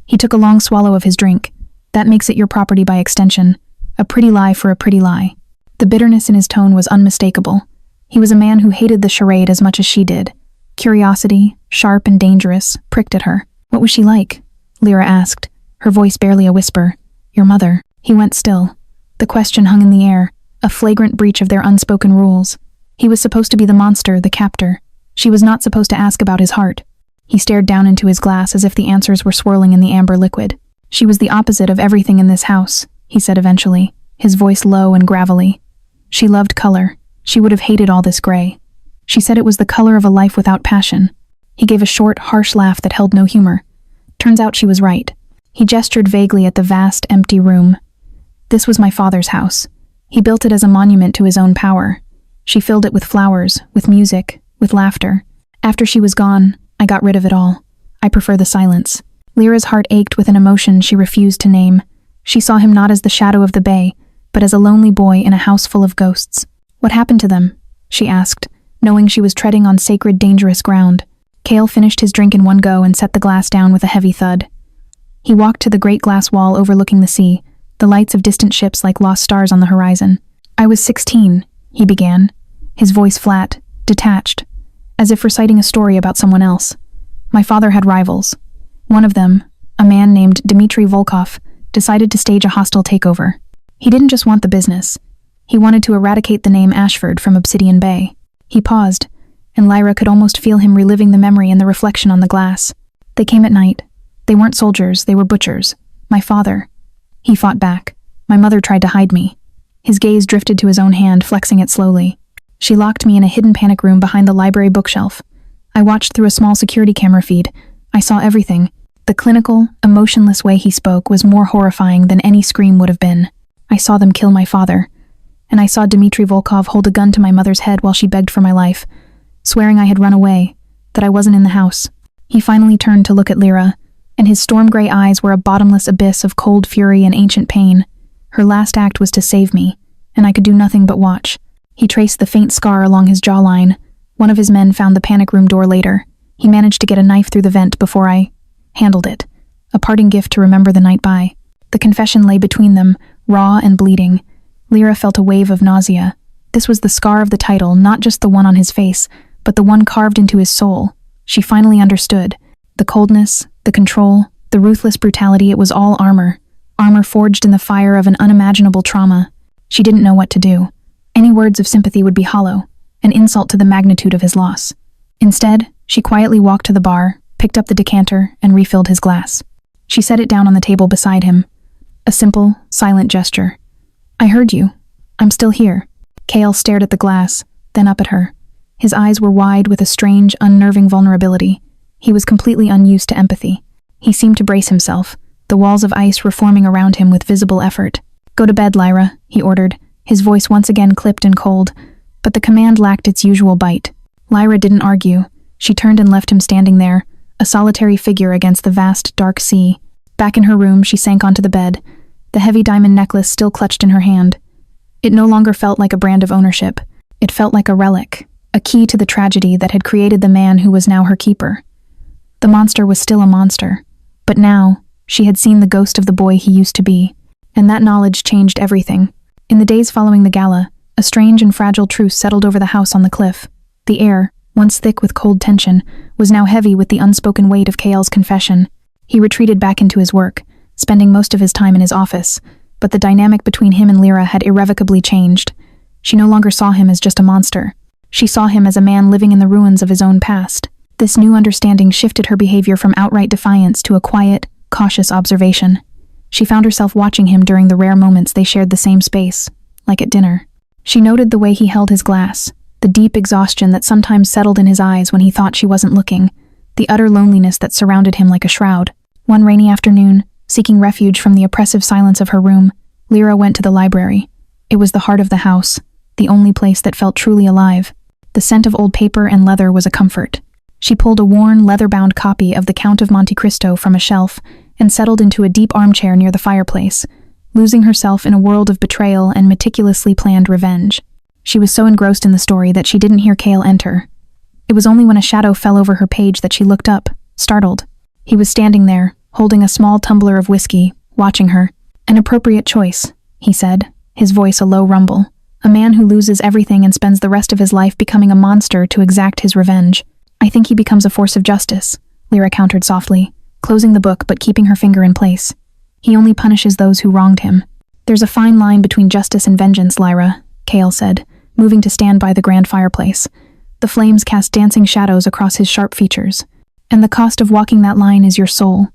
He took a long swallow of his drink. That makes it your property by extension. A pretty lie for a pretty lie. The bitterness in his tone was unmistakable. He was a man who hated the charade as much as she did. Curiosity, sharp and dangerous, pricked at her. What was she like? Lyra asked, her voice barely a whisper. Your mother. He went still. The question hung in the air, a flagrant breach of their unspoken rules. He was supposed to be the monster, the captor. She was not supposed to ask about his heart. He stared down into his glass as if the answers were swirling in the amber liquid. She was the opposite of everything in this house, he said eventually, his voice low and gravelly. She loved color. She would have hated all this gray. She said it was the color of a life without passion. He gave a short, harsh laugh that held no humor. Turns out she was right. He gestured vaguely at the vast, empty room. This was my father's house. He built it as a monument to his own power. She filled it with flowers, with music, with laughter. After she was gone, I got rid of it all. I prefer the silence. Lyra's heart ached with an emotion she refused to name. She saw him not as the shadow of the bay, but as a lonely boy in a house full of ghosts. What happened to them? She asked, knowing she was treading on sacred, dangerous ground. Kael finished his drink in one go and set the glass down with a heavy thud. He walked to the great glass wall overlooking the sea, the lights of distant ships like lost stars on the horizon. I was 16, he began, his voice flat, detached, as if reciting a story about someone else. My father had rivals. One of them, a man named Dmitry Volkov, decided to stage a hostile takeover. He didn't just want the business. He wanted to eradicate the name Ashford from Obsidian Bay. He paused, and Lyra could almost feel him reliving the memory in the reflection on the glass. They came at night. They weren't soldiers, they were butchers. My father, He fought back. My mother tried to hide me. His gaze drifted to his own hand, flexing it slowly. She locked me in a hidden panic room behind the library bookshelf. I watched through a small security camera feed. I saw everything. The clinical, emotionless way he spoke was more horrifying than any scream would have been. I saw them kill my father. And I saw Dmitry Volkov hold a gun to my mother's head while she begged for my life, swearing I had run away, that I wasn't in the house. He finally turned to look at Lyra, and his storm-gray eyes were a bottomless abyss of cold fury and ancient pain. Her last act was to save me, and I could do nothing but watch. He traced the faint scar along his jawline. One of his men found the panic room door later. He managed to get a knife through the vent before I handled it. A parting gift to remember the night by. The confession lay between them, raw and bleeding. Lyra felt a wave of nausea. This was the scar of the title, not just the one on his face, but the one carved into his soul. She finally understood. The coldness, the control, the ruthless brutality, it was all armor. Armor forged in the fire of an unimaginable trauma. She didn't know what to do. Any words of sympathy would be hollow, an insult to the magnitude of his loss. Instead, she quietly walked to the bar, picked up the decanter, and refilled his glass. She set it down on the table beside him. A simple, silent gesture. I heard you. I'm still here. Kael stared at the glass, then up at her. His eyes were wide with a strange, unnerving vulnerability. He was completely unused to empathy. He seemed to brace himself. The walls of ice were forming around him with visible effort. Go to bed, Lyra, he ordered, his voice once again clipped and cold, but the command lacked its usual bite. Lyra didn't argue. She turned and left him standing there, a solitary figure against the vast, dark sea. Back in her room, she sank onto the bed, the heavy diamond necklace still clutched in her hand. It no longer felt like a brand of ownership. It felt like a relic, a key to the tragedy that had created the man who was now her keeper. The monster was still a monster, but now, she had seen the ghost of the boy he used to be, and that knowledge changed everything. In the days following the gala, a strange and fragile truce settled over the house on the cliff. The air, once thick with cold tension, was now heavy with the unspoken weight of Kael's confession. He retreated back into his work, spending most of his time in his office, but the dynamic between him and Lyra had irrevocably changed. She no longer saw him as just a monster. She saw him as a man living in the ruins of his own past. This new understanding shifted her behavior from outright defiance to a quiet, cautious observation. She found herself watching him during the rare moments they shared the same space, like at dinner. She noted the way he held his glass, the deep exhaustion that sometimes settled in his eyes when he thought she wasn't looking, the utter loneliness that surrounded him like a shroud. One rainy afternoon, seeking refuge from the oppressive silence of her room, Lyra went to the library. It was the heart of the house, the only place that felt truly alive. The scent of old paper and leather was a comfort. She pulled a worn, leather-bound copy of The Count of Monte Cristo from a shelf and settled into a deep armchair near the fireplace, losing herself in a world of betrayal and meticulously planned revenge. She was so engrossed in the story that she didn't hear Kael enter. It was only when a shadow fell over her page that she looked up, startled. He was standing there, holding a small tumbler of whiskey, watching her. An appropriate choice, he said, his voice a low rumble. A man who loses everything and spends the rest of his life becoming a monster to exact his revenge. I think he becomes a force of justice, Lyra countered softly, closing the book but keeping her finger in place. He only punishes those who wronged him. There's a fine line between justice and vengeance, Lyra, Kael said, moving to stand by the grand fireplace. The flames cast dancing shadows across his sharp features. And the cost of walking that line is your soul.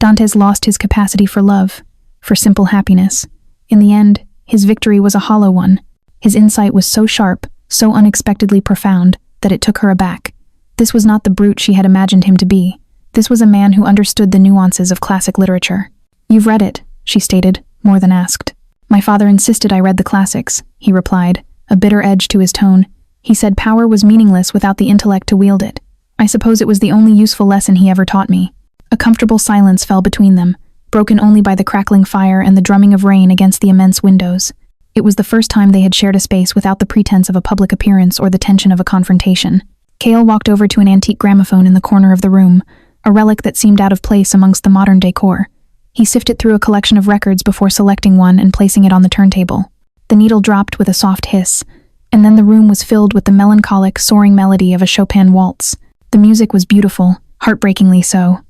Dante's lost his capacity for love, for simple happiness. In the end, his victory was a hollow one. His insight was so sharp, so unexpectedly profound, that it took her aback. This was not the brute she had imagined him to be. This was a man who understood the nuances of classic literature. You've read it, she stated, more than asked. My father insisted I read the classics, he replied, a bitter edge to his tone. He said power was meaningless without the intellect to wield it. I suppose it was the only useful lesson he ever taught me. A comfortable silence fell between them, broken only by the crackling fire and the drumming of rain against the immense windows. It was the first time they had shared a space without the pretense of a public appearance or the tension of a confrontation. Kael walked over to an antique gramophone in the corner of the room, a relic that seemed out of place amongst the modern decor. He sifted through a collection of records before selecting one and placing it on the turntable. The needle dropped with a soft hiss, and then the room was filled with the melancholic, soaring melody of a Chopin waltz. The music was beautiful, heartbreakingly so.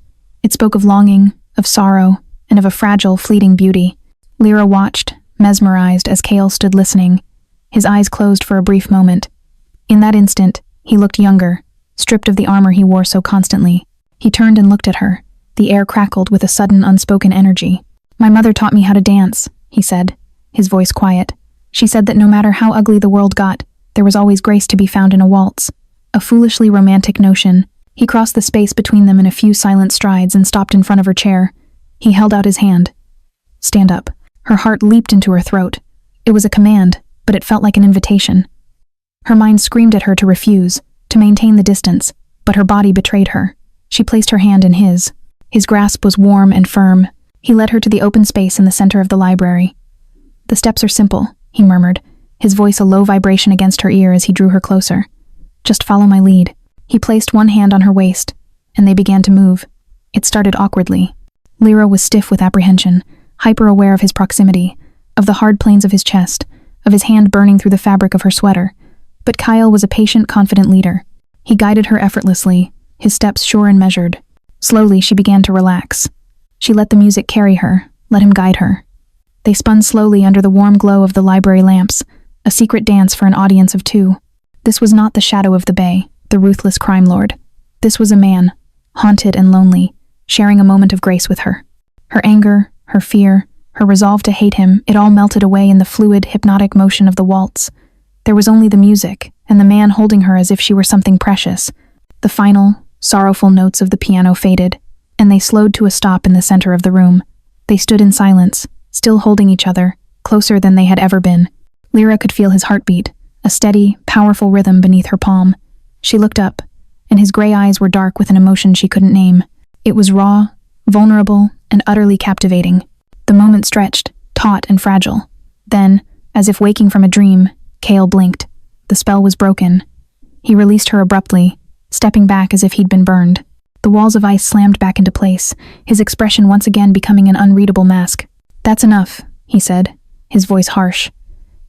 It spoke of longing, of sorrow, and of a fragile, fleeting beauty. Lyra watched, mesmerized, as Kael stood listening. His eyes closed for a brief moment. In that instant, he looked younger, stripped of the armor he wore so constantly. He turned and looked at her. The air crackled with a sudden, unspoken energy. "My mother taught me how to dance," he said, his voice quiet. "She said that no matter how ugly the world got, there was always grace to be found in a waltz." A foolishly romantic notion. He crossed the space between them in a few silent strides and stopped in front of her chair. He held out his hand. "Stand up." Her heart leaped into her throat. It was a command, but it felt like an invitation. Her mind screamed at her to refuse, to maintain the distance, but her body betrayed her. She placed her hand in his. His grasp was warm and firm. He led her to the open space in the center of the library. "The steps are simple," he murmured, his voice a low vibration against her ear as he drew her closer. "Just follow my lead." He placed one hand on her waist, and they began to move. It started awkwardly. Lyra was stiff with apprehension, hyper-aware of his proximity, of the hard planes of his chest, of his hand burning through the fabric of her sweater. But Kael was a patient, confident leader. He guided her effortlessly, his steps sure and measured. Slowly, she began to relax. She let the music carry her, let him guide her. They spun slowly under the warm glow of the library lamps, a secret dance for an audience of two. This was not the shadow of the bay, the ruthless crime lord. This was a man, haunted and lonely, sharing a moment of grace with her. Her anger, her fear, her resolve to hate him, it all melted away in the fluid, hypnotic motion of the waltz. There was only the music, and the man holding her as if she were something precious. The final, sorrowful notes of the piano faded, and they slowed to a stop in the center of the room. They stood in silence, still holding each other, closer than they had ever been. Lyra could feel his heartbeat, a steady, powerful rhythm beneath her palm. She looked up, and his gray eyes were dark with an emotion she couldn't name. It was raw, vulnerable, and utterly captivating. The moment stretched, taut and fragile. Then, as if waking from a dream, Kael blinked. The spell was broken. He released her abruptly, stepping back as if he'd been burned. The walls of ice slammed back into place, his expression once again becoming an unreadable mask. "That's enough," he said, his voice harsh.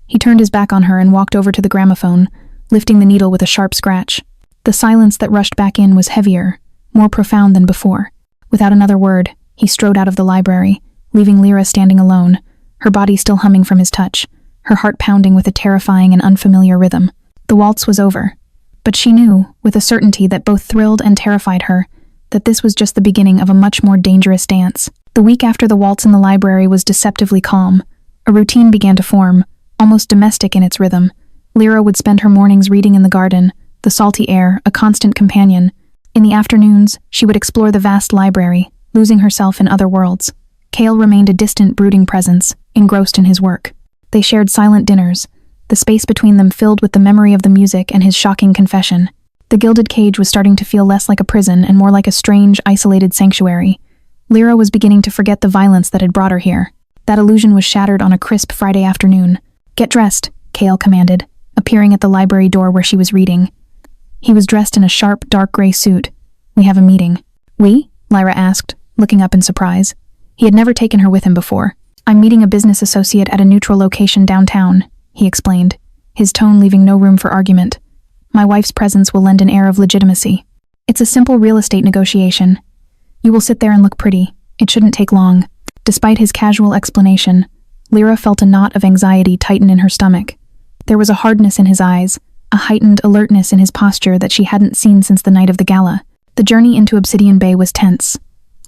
He turned his back on her and walked over to the gramophone, lifting the needle with a sharp scratch. The silence that rushed back in was heavier, more profound than before. Without another word, he strode out of the library, leaving Lyra standing alone, her body still humming from his touch, her heart pounding with a terrifying and unfamiliar rhythm. The waltz was over, but she knew, with a certainty that both thrilled and terrified her, that this was just the beginning of a much more dangerous dance. The week after the waltz in the library was deceptively calm. A routine began to form, almost domestic in its rhythm. Lyra would spend her mornings reading in the garden, the salty air, a constant companion. In the afternoons, she would explore the vast library, losing herself in other worlds. Kael remained a distant, brooding presence, engrossed in his work. They shared silent dinners, the space between them filled with the memory of the music and his shocking confession. The gilded cage was starting to feel less like a prison and more like a strange, isolated sanctuary. Lyra was beginning to forget the violence that had brought her here. That illusion was shattered on a crisp Friday afternoon. "Get dressed," Kael commanded, appearing at the library door where she was reading. He was dressed in a sharp, dark gray suit. "We have a meeting." "We?" Lyra asked, looking up in surprise. He had never taken her with him before. "I'm meeting a business associate at a neutral location downtown," he explained, his tone leaving no room for argument. "My wife's presence will lend an air of legitimacy. It's a simple real estate negotiation. You will sit there and look pretty. It shouldn't take long." Despite his casual explanation, Lyra felt a knot of anxiety tighten in her stomach. There was a hardness in his eyes, a heightened alertness in his posture that she hadn't seen since the night of the gala. The journey into Obsidian Bay was tense.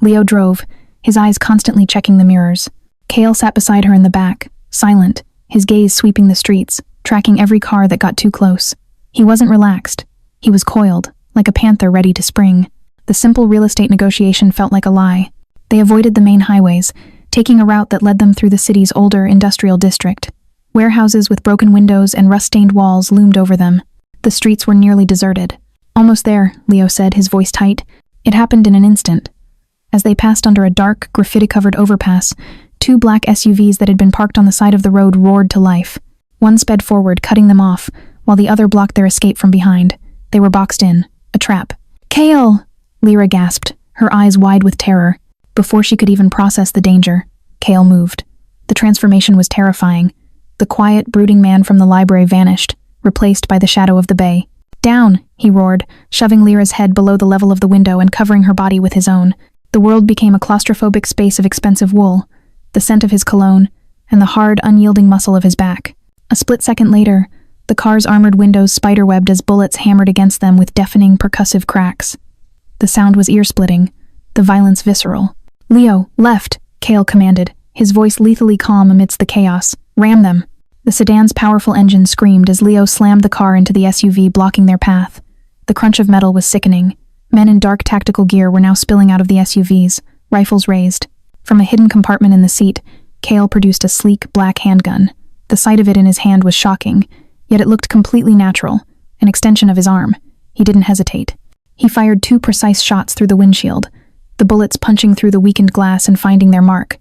Leo drove, his eyes constantly checking the mirrors. Kael sat beside her in the back, silent, his gaze sweeping the streets, tracking every car that got too close. He wasn't relaxed. He was coiled, like a panther ready to spring. The simple real estate negotiation felt like a lie. They avoided the main highways, taking a route that led them through the city's older industrial district. Warehouses with broken windows and rust-stained walls loomed over them. The streets were nearly deserted. "Almost there," Leo said, his voice tight. It happened in an instant. As they passed under a dark, graffiti-covered overpass, two black SUVs that had been parked on the side of the road roared to life. One sped forward, cutting them off, while the other blocked their escape from behind. They were boxed in. A trap. "Kael!" Lyra gasped, her eyes wide with terror. Before she could even process the danger, Kael moved. The transformation was terrifying. The quiet, brooding man from the library vanished, replaced by the shadow of the bay. "Down!" he roared, shoving Lyra's head below the level of the window and covering her body with his own. The world became a claustrophobic space of expensive wool, the scent of his cologne, and the hard, unyielding muscle of his back. A split second later, the car's armored windows spiderwebbed as bullets hammered against them with deafening, percussive cracks. The sound was ear-splitting, the violence visceral. "Leo, left!" Kael commanded, his voice lethally calm amidst the chaos. "Ram them!" The sedan's powerful engine screamed as Leo slammed the car into the SUV, blocking their path. The crunch of metal was sickening. Men in dark tactical gear were now spilling out of the SUVs, rifles raised. From a hidden compartment in the seat, Kael produced a sleek, black handgun. The sight of it in his hand was shocking, yet it looked completely natural, an extension of his arm. He didn't hesitate. He fired 2 precise shots through the windshield, the bullets punching through the weakened glass and finding their mark.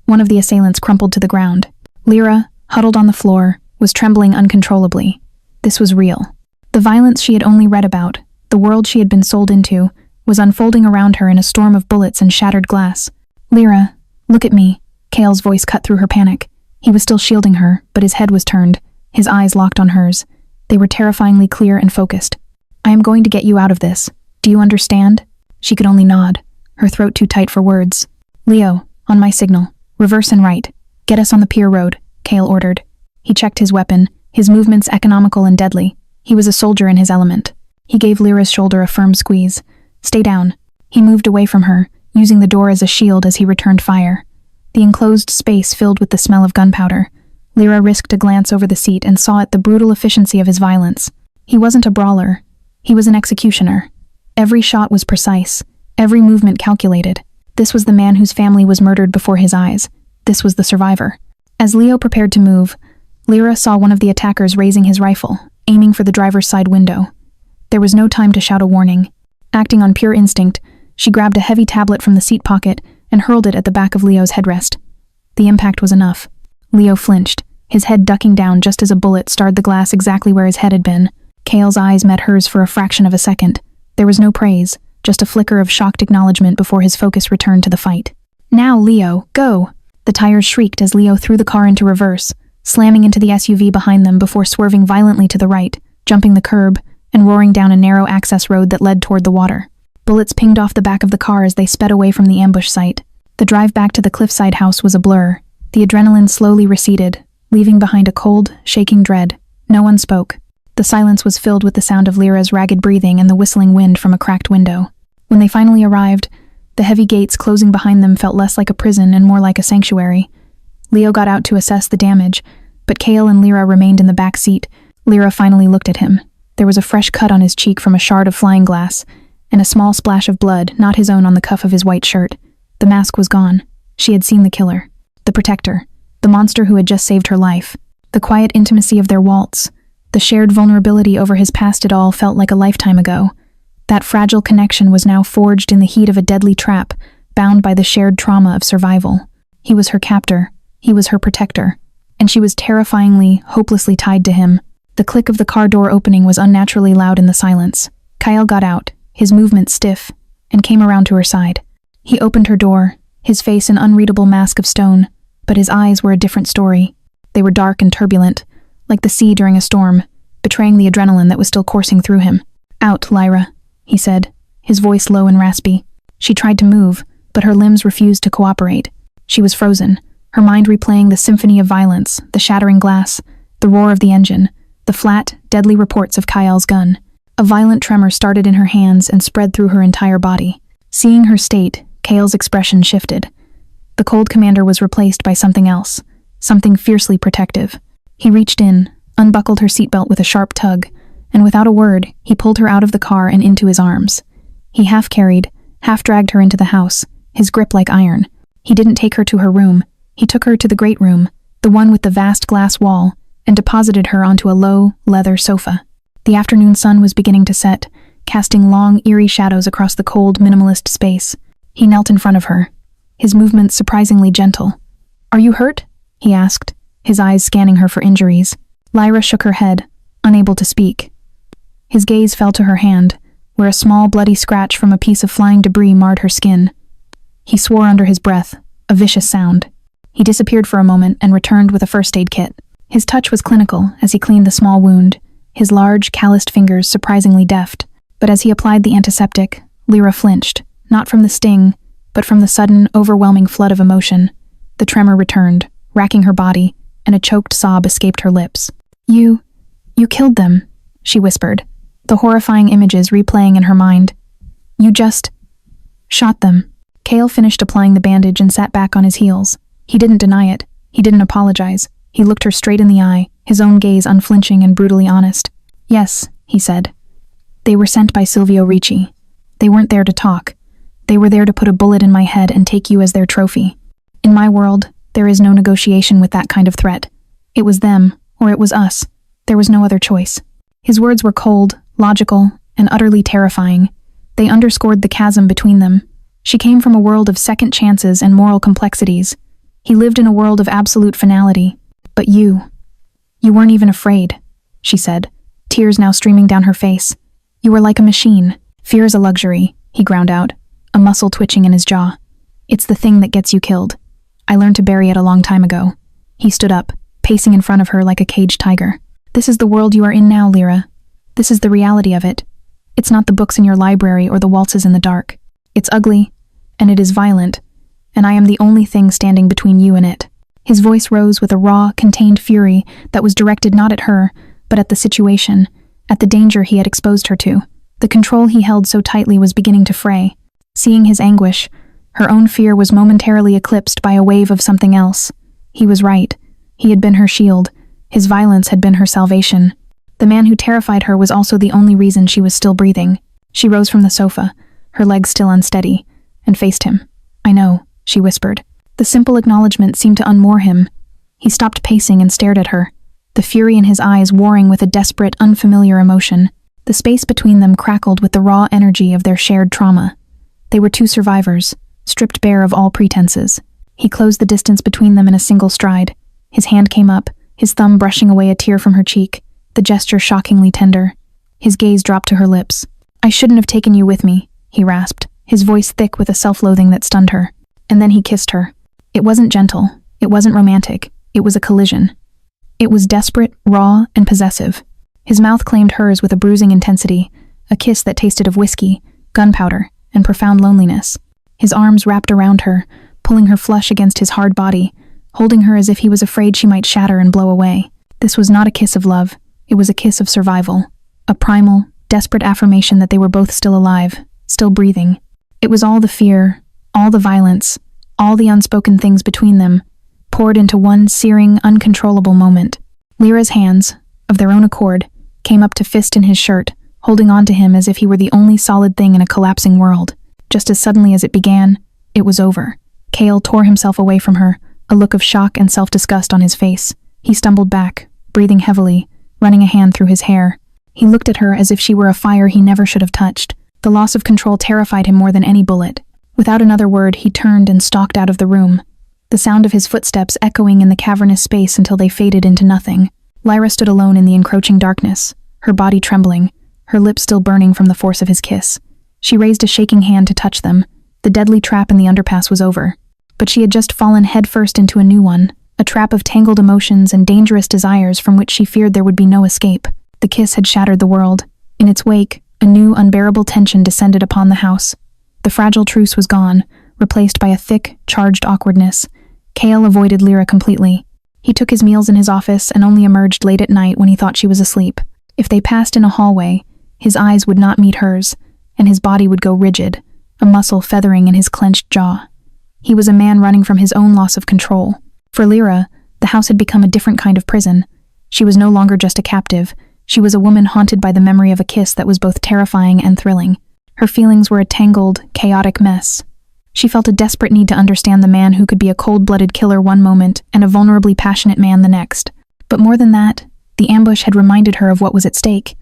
One of the assailants crumpled to the ground. Lyra, huddled on the floor, was trembling uncontrollably. This was real. The violence she had only read about, the world she had been sold into, was unfolding around her in a storm of bullets and shattered glass. "Lyra, look at me," Kael's voice cut through her panic. He was still shielding her, but his head was turned, his eyes locked on hers. They were terrifyingly clear and focused. "I am going to get you out of this. Do you understand?" She could only nod, her throat too tight for words. "Leo, on my signal, reverse and right. Get us on the pier road," Kael ordered. He checked his weapon, his movements economical and deadly. He was a soldier in his element. He gave Lyra's shoulder a firm squeeze. "Stay down." He moved away from her, using the door as a shield as he returned fire. The enclosed space filled with the smell of gunpowder. Lyra risked a glance over the seat and saw at the brutal efficiency of his violence. He wasn't a brawler. He was an executioner. Every shot was precise, every movement calculated. This was the man whose family was murdered before his eyes. This was the survivor. As Leo prepared to move, Lyra saw one of the attackers raising his rifle, aiming for the driver's side window. There was no time to shout a warning. Acting on pure instinct, she grabbed a heavy tablet from the seat pocket and hurled it at the back of Leo's headrest. The impact was enough. Leo flinched, his head ducking down just as a bullet starred the glass exactly where his head had been. Kael's eyes met hers for a fraction of a second. There was no praise, just a flicker of shocked acknowledgement before his focus returned to the fight. "Now, Leo, go!" The tires shrieked as Leo threw the car into reverse, slamming into the SUV behind them before swerving violently to the right, jumping the curb, and roaring down a narrow access road that led toward the water. Bullets pinged off the back of the car as they sped away from the ambush site. The drive back to the cliffside house was a blur. The adrenaline slowly receded, leaving behind a cold, shaking dread. No one spoke. The silence was filled with the sound of Lyra's ragged breathing and the whistling wind from a cracked window. When they finally arrived, the heavy gates closing behind them felt less like a prison and more like a sanctuary. Leo got out to assess the damage, but Kael and Lyra remained in the back seat. Lyra finally looked at him. There was a fresh cut on his cheek from a shard of flying glass, and a small splash of blood, not his own, on the cuff of his white shirt. The mask was gone. She had seen the killer. The protector. The monster who had just saved her life. The quiet intimacy of their waltz. The shared vulnerability over his past, it all felt like a lifetime ago. That fragile connection was now forged in the heat of a deadly trap, bound by the shared trauma of survival. He was her captor. He was her protector. And she was terrifyingly, hopelessly tied to him. The click of the car door opening was unnaturally loud in the silence. Kael got out, his movements stiff, and came around to her side. He opened her door, his face an unreadable mask of stone, but his eyes were a different story. They were dark and turbulent, like the sea during a storm, betraying the adrenaline that was still coursing through him. "Out, Lyra," he said, his voice low and raspy. She tried to move, but her limbs refused to cooperate. She was frozen, her mind replaying the symphony of violence, the shattering glass, the roar of the engine, the flat, deadly reports of Kael's gun. A violent tremor started in her hands and spread through her entire body. Seeing her state, Kael's expression shifted. The cold commander was replaced by something else, something fiercely protective. He reached in, unbuckled her seatbelt with a sharp tug, and without a word, he pulled her out of the car and into his arms. He half-carried, half-dragged her into the house, his grip like iron. He didn't take her to her room. He took her to the great room, the one with the vast glass wall, and deposited her onto a low, leather sofa. The afternoon sun was beginning to set, casting long, eerie shadows across the cold, minimalist space. He knelt in front of her, his movements surprisingly gentle. "Are you hurt?" he asked, his eyes scanning her for injuries. Lyra shook her head, unable to speak. His gaze fell to her hand, where a small bloody scratch from a piece of flying debris marred her skin. He swore under his breath, a vicious sound. He disappeared for a moment and returned with a first aid kit. His touch was clinical as he cleaned the small wound, his large, calloused fingers surprisingly deft. But as he applied the antiseptic, Lyra flinched, not from the sting, but from the sudden, overwhelming flood of emotion. The tremor returned, racking her body, and a choked sob escaped her lips. You killed them," she whispered, the horrifying images replaying in her mind. "You just shot them." Kael finished applying the bandage and sat back on his heels, He didn't deny it. He didn't apologize. He looked her straight in the eye, his own gaze unflinching and brutally honest. "Yes," he said. "They were sent by Silvio Ricci. They weren't there to talk. They were there to put a bullet in my head and take you as their trophy. In my world, there is no negotiation with that kind of threat. It was them, or it was us. There was no other choice." His words were cold, logical, and utterly terrifying. They underscored the chasm between them. She came from a world of second chances and moral complexities. He lived in a world of absolute finality. "But you weren't even afraid," she said, tears now streaming down her face. "You were like a machine." "Fear is a luxury," he ground out, a muscle twitching in his jaw. "It's the thing that gets you killed. I learned to bury it a long time ago." He stood up, pacing in front of her like a caged tiger. "This is the world you are in now, Lyra. This is the reality of it. It's not the books in your library or the waltzes in the dark. It's ugly, and it is violent, and I am the only thing standing between you and it." His voice rose with a raw, contained fury that was directed not at her, but at the situation, at the danger he had exposed her to. The control he held so tightly was beginning to fray. Seeing his anguish, her own fear was momentarily eclipsed by a wave of something else. He was right. He had been her shield. His violence had been her salvation. The man who terrified her was also the only reason she was still breathing. She rose from the sofa, her legs still unsteady, and faced him. "I know," she whispered. The simple acknowledgement seemed to unmoor him. He stopped pacing and stared at her, the fury in his eyes warring with a desperate, unfamiliar emotion. The space between them crackled with the raw energy of their shared trauma. They were two survivors, stripped bare of all pretenses. He closed the distance between them in a single stride. His hand came up, his thumb brushing away a tear from her cheek, the gesture shockingly tender. His gaze dropped to her lips. "I shouldn't have taken you with me," he rasped, his voice thick with a self-loathing that stunned her. And then he kissed her. It wasn't gentle, it wasn't romantic, it was a collision. It was desperate, raw, and possessive. His mouth claimed hers with a bruising intensity, a kiss that tasted of whiskey, gunpowder, and profound loneliness. His arms wrapped around her, pulling her flush against his hard body, holding her as if he was afraid she might shatter and blow away. This was not a kiss of love, it was a kiss of survival, a primal, desperate affirmation that they were both still alive, still breathing. It was all the fear, all the violence, all the unspoken things between them, poured into one searing, uncontrollable moment. Lyra's hands, of their own accord, came up to fist in his shirt, holding on to him as if he were the only solid thing in a collapsing world. Just as suddenly as it began, it was over. Kael tore himself away from her, a look of shock and self-disgust on his face. He stumbled back, breathing heavily, running a hand through his hair. He looked at her as if she were a fire he never should have touched. The loss of control terrified him more than any bullet. Without another word, he turned and stalked out of the room, the sound of his footsteps echoing in the cavernous space until they faded into nothing. Lyra stood alone in the encroaching darkness, her body trembling, her lips still burning from the force of his kiss. She raised a shaking hand to touch them. The deadly trap in the underpass was over. But she had just fallen headfirst into a new one, a trap of tangled emotions and dangerous desires from which she feared there would be no escape. The kiss had shattered the world. In its wake, a new, unbearable tension descended upon the house. The fragile truce was gone, replaced by a thick, charged awkwardness. Kael avoided Lyra completely. He took his meals in his office and only emerged late at night when he thought she was asleep. If they passed in a hallway, his eyes would not meet hers, and his body would go rigid, a muscle feathering in his clenched jaw. He was a man running from his own loss of control. For Lyra, the house had become a different kind of prison. She was no longer just a captive. She was a woman haunted by the memory of a kiss that was both terrifying and thrilling. Her feelings were a tangled, chaotic mess. She felt a desperate need to understand the man who could be a cold-blooded killer one moment and a vulnerably passionate man the next. But more than that, the ambush had reminded her of what was at stake.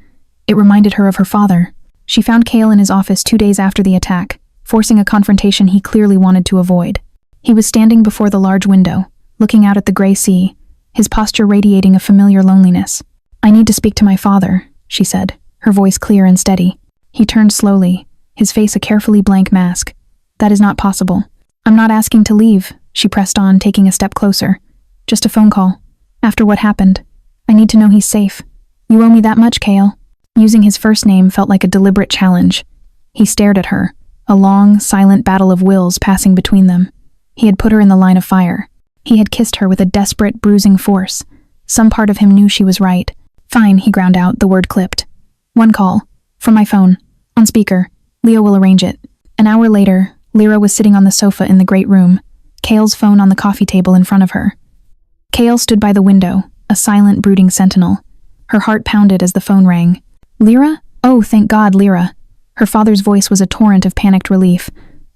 It reminded her of her father. She found Kael in his office 2 days after the attack, forcing a confrontation he clearly wanted to avoid. He was standing before the large window, looking out at the gray sea, his posture radiating a familiar loneliness. "I need to speak to my father," she said, her voice clear and steady. He turned slowly, his face a carefully blank mask. "That is not possible." "I'm not asking to leave," she pressed on, taking a step closer. "Just a phone call. After what happened, I need to know he's safe. You owe me that much, Kael." Using his first name felt like a deliberate challenge. He stared at her, a long, silent battle of wills passing between them. He had put her in the line of fire. He had kissed her with a desperate, bruising force. Some part of him knew she was right. "Fine," he ground out, the word clipped. "One call. From my phone. On speaker. Leo will arrange it." An hour later, Lyra was sitting on the sofa in the great room. Kael's phone on the coffee table in front of her. Kael stood by the window, a silent, brooding sentinel. Her heart pounded as the phone rang. Lyra? Oh, thank God, Lyra. Her father's voice was a torrent of panicked relief.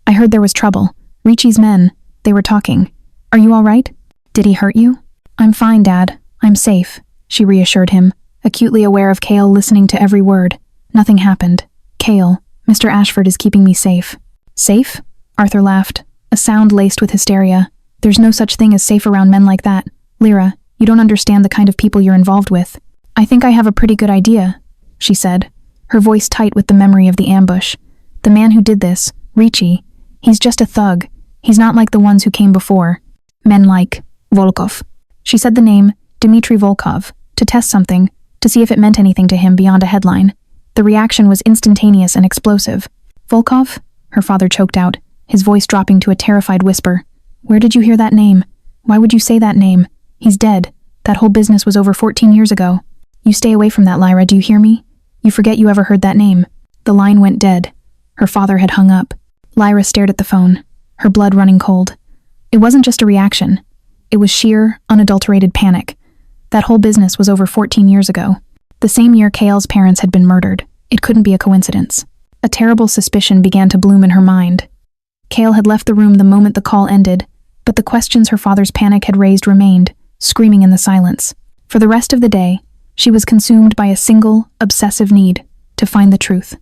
I heard there was trouble. Ricci's men. They were talking. Are you all right? Did he hurt you? I'm fine, Dad. I'm safe, she reassured him, acutely aware of Kael listening to every word. Nothing happened. Kael, Mr. Ashford is keeping me safe. Safe? Arthur laughed, a sound laced with hysteria. There's no such thing as safe around men like that. Lyra, you don't understand the kind of people you're involved with. I think I have a pretty good idea, she said, her voice tight with the memory of the ambush. The man who did this, Ricci, he's just a thug. He's not like the ones who came before. Men like Volkov. She said the name, Dmitry Volkov, to test something, to see if it meant anything to him beyond a headline. The reaction was instantaneous and explosive. Volkov? Her father choked out, his voice dropping to a terrified whisper. Where did you hear that name? Why would you say that name? He's dead. That whole business was over 14 years ago. You stay away from that, Lyra, do you hear me? You forget you ever heard that name. The line went dead. Her father had hung up. Lyra stared at the phone, her blood running cold. It wasn't just a reaction. It was sheer, unadulterated panic. That whole business was over 14 years ago. The same year Kael's parents had been murdered. It couldn't be a coincidence. A terrible suspicion began to bloom in her mind. Kael had left the room the moment the call ended, but the questions her father's panic had raised remained, screaming in the silence. For the rest of the day, she was consumed by a single, obsessive need to find the truth.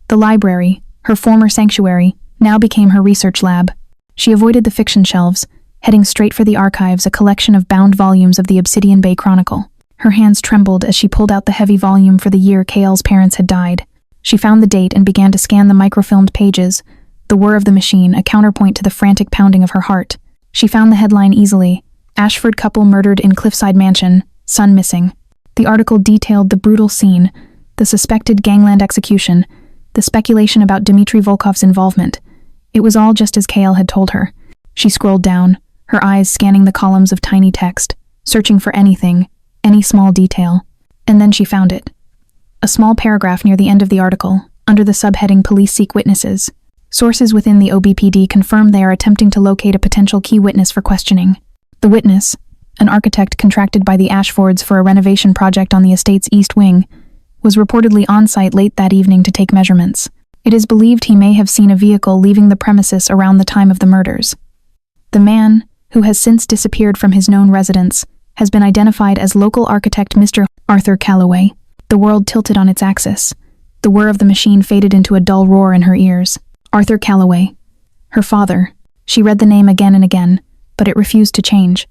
The library, her former sanctuary, now became her research lab. She avoided the fiction shelves, heading straight for the archives, a collection of bound volumes of the Obsidian Bay Chronicle. Her hands trembled as she pulled out the heavy volume for the year Kael's parents had died. She found the date and began to scan the microfilmed pages, the whir of the machine, a counterpoint to the frantic pounding of her heart. She found the headline easily: Ashford couple murdered in Cliffside Mansion, son missing. The article detailed the brutal scene, the suspected gangland execution, the speculation about Dmitry Volkov's involvement. It was all just as Kael had told her. She scrolled down, her eyes scanning the columns of tiny text, searching for anything, any small detail. And then she found it. A small paragraph near the end of the article, under the subheading Police Seek Witnesses. Sources within the OBPD confirm they are attempting to locate a potential key witness for questioning. The witness, an architect contracted by the Ashfords for a renovation project on the estate's east wing, was reportedly on-site late that evening to take measurements. It is believed he may have seen a vehicle leaving the premises around the time of the murders. The man, who has since disappeared from his known residence, has been identified as local architect Mr. Arthur Calloway. The world tilted on its axis. The whir of the machine faded into a dull roar in her ears. Arthur Calloway. Her father. She read the name again and again, but it refused to change.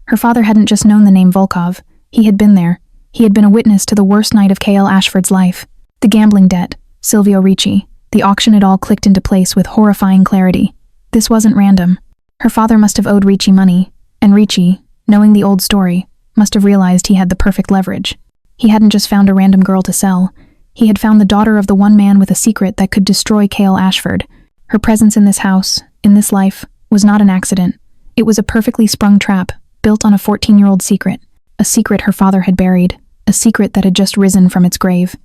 Her father hadn't just known the name Volkov. He had been there. He had been a witness to the worst night of Kael Ashford's life. The gambling debt, Silvio Ricci, the auction. It all clicked into place with horrifying clarity. This wasn't random. Her father must have owed Ricci money, and Ricci, knowing the old story, must have realized he had the perfect leverage. He hadn't just found a random girl to sell. He had found the daughter of the one man with a secret that could destroy Kael Ashford. Her presence in this house, in this life, was not an accident. It was a perfectly sprung trap, built on a 14-year-old secret. A secret her father had buried, a secret that had just risen from its grave.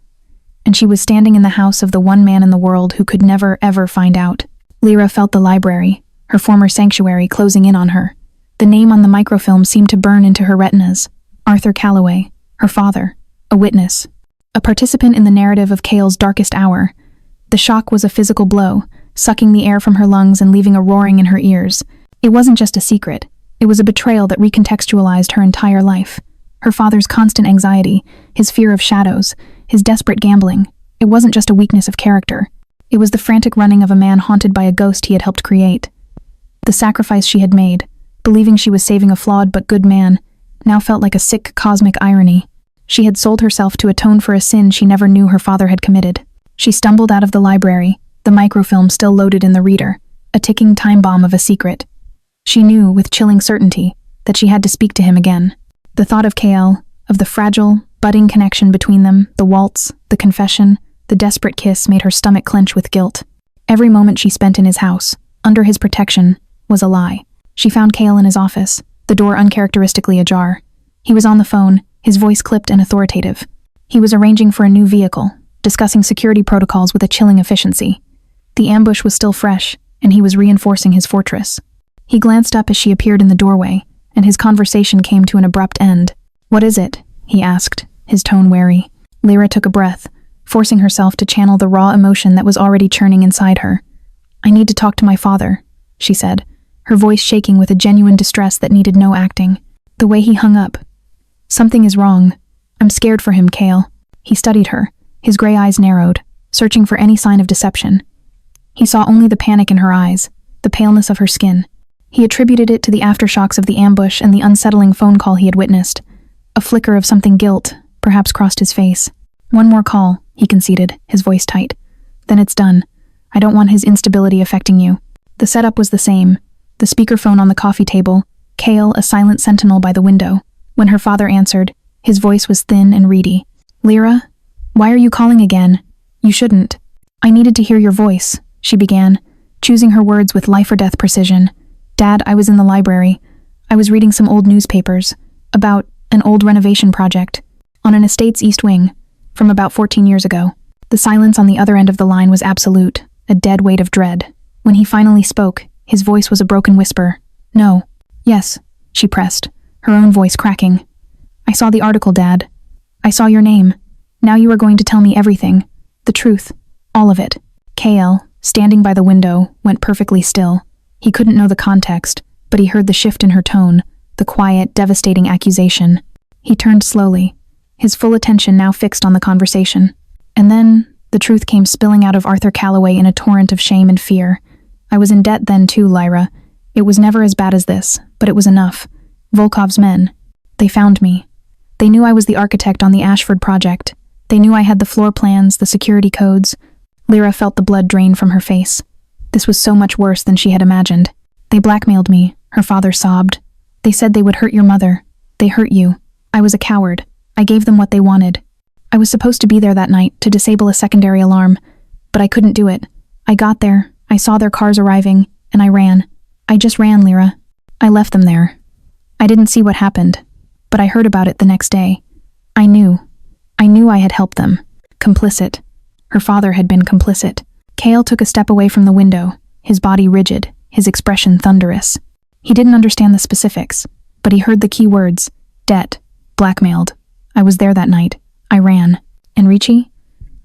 And she was standing in the house of the one man in the world who could never, ever find out. Lyra felt the library, her former sanctuary, closing in on her. The name on the microfilm seemed to burn into her retinas. Arthur Calloway, her father, a witness, a participant in the narrative of Kael's darkest hour. The shock was a physical blow, sucking the air from her lungs and leaving a roaring in her ears. It wasn't just a secret. It was a betrayal that recontextualized her entire life. Her father's constant anxiety, his fear of shadows, his desperate gambling. It wasn't just a weakness of character. It was the frantic running of a man haunted by a ghost he had helped create. The sacrifice she had made, believing she was saving a flawed but good man, now felt like a sick cosmic irony. She had sold herself to atone for a sin she never knew her father had committed. She stumbled out of the library, the microfilm still loaded in the reader, a ticking time bomb of a secret. She knew, with chilling certainty, that she had to speak to him again. The thought of Kael, of the fragile, budding connection between them, the waltz, the confession, the desperate kiss made her stomach clench with guilt. Every moment she spent in his house, under his protection, was a lie. She found Kael in his office, the door uncharacteristically ajar. He was on the phone, his voice clipped and authoritative. He was arranging for a new vehicle, discussing security protocols with a chilling efficiency. The ambush was still fresh, and he was reinforcing his fortress. He glanced up as she appeared in the doorway, and his conversation came to an abrupt end. "What is it?" he asked, his tone wary. Lyra took a breath, forcing herself to channel the raw emotion that was already churning inside her. "I need to talk to my father," she said, her voice shaking with a genuine distress that needed no acting. The way he hung up. "Something is wrong. I'm scared for him, Kael." He studied her, his gray eyes narrowed, searching for any sign of deception. He saw only the panic in her eyes, the paleness of her skin. He attributed it to the aftershocks of the ambush and the unsettling phone call he had witnessed. A flicker of something guilt perhaps crossed his face. "One more call," he conceded, his voice tight. "Then it's done. I don't want his instability affecting you." The setup was the same. The speakerphone on the coffee table, Kael a silent sentinel by the window. When her father answered, his voice was thin and reedy. "Lyra, why are you calling again? You shouldn't." "I needed to hear your voice," she began, choosing her words with life-or-death precision. "Dad, I was in the library. I was reading some old newspapers about an old renovation project on an estate's east wing from about 14 years ago." The silence on the other end of the line was absolute, a dead weight of dread. When he finally spoke, his voice was a broken whisper. "No." "Yes," she pressed, her own voice cracking. "I saw the article, Dad. I saw your name. Now you are going to tell me everything. The truth. All of it." Kael, standing by the window, went perfectly still. He couldn't know the context, but he heard the shift in her tone, the quiet, devastating accusation. He turned slowly, his full attention now fixed on the conversation. And then, the truth came spilling out of Arthur Calloway in a torrent of shame and fear. "I was in debt then too, Lyra. It was never as bad as this, but it was enough. Volkov's men. They found me. They knew I was the architect on the Ashford project. They knew I had the floor plans, the security codes." Lyra felt the blood drain from her face. This was so much worse than she had imagined. "They blackmailed me," her father sobbed. "They said they would hurt your mother. They hurt you. I was a coward. I gave them what they wanted. I was supposed to be there that night to disable a secondary alarm, but I couldn't do it. I got there, I saw their cars arriving, and I ran. I just ran, Lyra. I left them there. I didn't see what happened, but I heard about it the next day. I knew I had helped them. Complicit. Her father had been complicit." Kael took a step away from the window, his body rigid, his expression thunderous. He didn't understand the specifics, but he heard the key words: debt, blackmailed. I was there that night. I ran. "And Ricci?"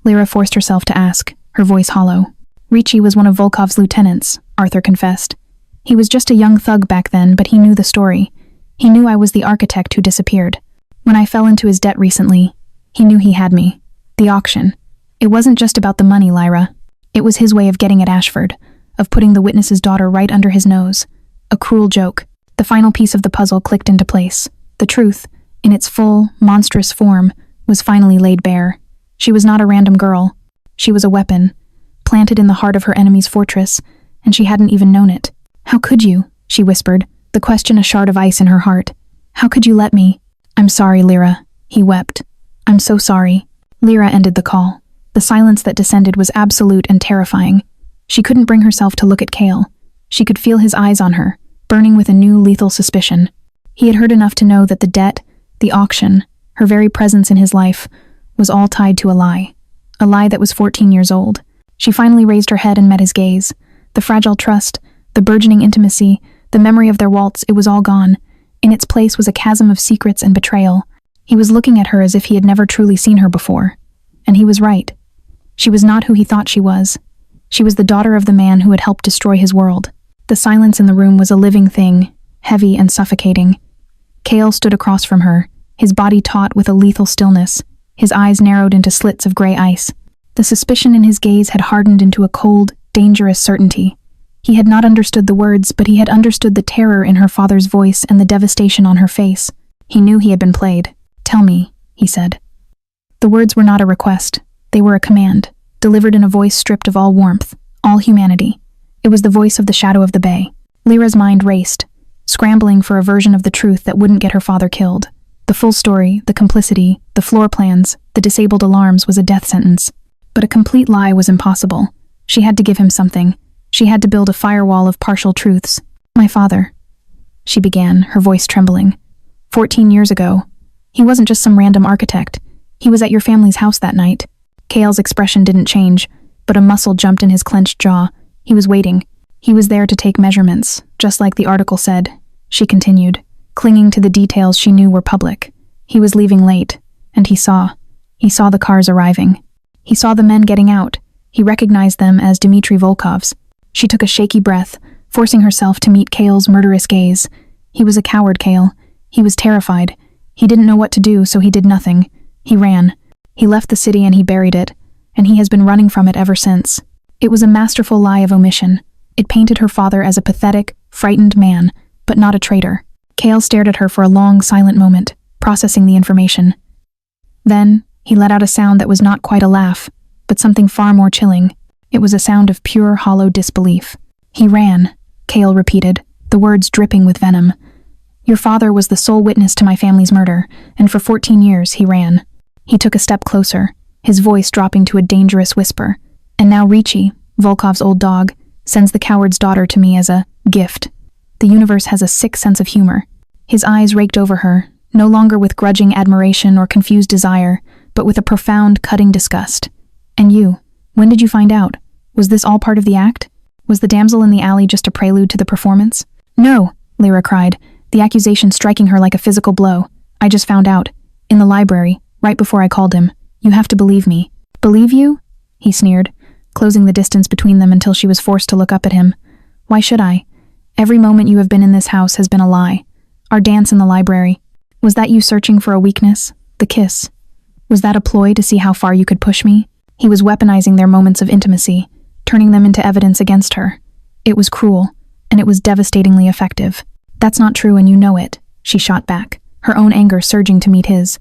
Lyra forced herself to ask, her voice hollow. "Ricci was one of Volkov's lieutenants," Arthur confessed. "He was just a young thug back then, but he knew the story. He knew I was the architect who disappeared. When I fell into his debt recently, he knew he had me. The auction. It wasn't just about the money, Lyra. It was his way of getting at Ashford, of putting the witness's daughter right under his nose. A cruel joke. The final piece of the puzzle clicked into place. The truth, in its full, monstrous form, was finally laid bare. She was not a random girl. She was a weapon, planted in the heart of her enemy's fortress, and she hadn't even known it. "How could you?" she whispered, the question a shard of ice in her heart. "How could you let me?" "I'm sorry, Lyra," he wept. "I'm so sorry." Lyra ended the call. The silence that descended was absolute and terrifying. She couldn't bring herself to look at Kael. She could feel his eyes on her, burning with a new lethal suspicion. He had heard enough to know that the debt, the auction, her very presence in his life, was all tied to a lie that was 14 years old. She finally raised her head and met his gaze. The fragile trust, the burgeoning intimacy, the memory of their waltz, it was all gone. In its place was a chasm of secrets and betrayal. He was looking at her as if he had never truly seen her before. And he was right. She was not who he thought she was. She was the daughter of the man who had helped destroy his world. The silence in the room was a living thing, heavy and suffocating. Kael stood across from her, his body taut with a lethal stillness, his eyes narrowed into slits of gray ice. The suspicion in his gaze had hardened into a cold, dangerous certainty. He had not understood the words, but he had understood the terror in her father's voice and the devastation on her face. He knew he had been played. "Tell me," he said. The words were not a request. They were a command, delivered in a voice stripped of all warmth, all humanity. It was the voice of the shadow of the bay. Lyra's mind raced, scrambling for a version of the truth that wouldn't get her father killed. The full story, the complicity, the floor plans, the disabled alarms was a death sentence. But a complete lie was impossible. She had to give him something. She had to build a firewall of partial truths. "My father," she began, her voice trembling. 14 years ago. He wasn't just some random architect. He was at your family's house that night." Kael's expression didn't change, but a muscle jumped in his clenched jaw. He was waiting. He was there to take measurements, just like the article said, she continued, clinging to the details she knew were public. He was leaving late, and he saw the cars arriving. He saw the men getting out. He recognized them as Dmitry Volkov's. She took a shaky breath, forcing herself to meet Kael's murderous gaze. He was a coward, Kael. He was terrified. He didn't know what to do, so he did nothing. He ran. He left the city and he buried it, and he has been running from it ever since. It was a masterful lie of omission. It painted her father as a pathetic, frightened man, but not a traitor. Kael stared at her for a long, silent moment, processing the information. Then, he let out a sound that was not quite a laugh, but something far more chilling. It was a sound of pure, hollow disbelief. He ran, Kael repeated, the words dripping with venom. Your father was the sole witness to my family's murder, and for 14 years he ran. He took a step closer, his voice dropping to a dangerous whisper. And now Ricci, Volkov's old dog, sends the coward's daughter to me as a gift. The universe has a sick sense of humor. His eyes raked over her, no longer with grudging admiration or confused desire, but with a profound, cutting disgust. And you, when did you find out? Was this all part of the act? Was the damsel in the alley just a prelude to the performance? No, Lyra cried, the accusation striking her like a physical blow. I just found out. In the library, right before I called him. You have to believe me. Believe you? He sneered, closing the distance between them until she was forced to look up at him. Why should I? Every moment you have been in this house has been a lie. Our dance in the library. Was that you searching for a weakness? The kiss? Was that a ploy to see how far you could push me? He was weaponizing their moments of intimacy, turning them into evidence against her. It was cruel, and it was devastatingly effective. That's not true and you know it, she shot back, her own anger surging to meet his.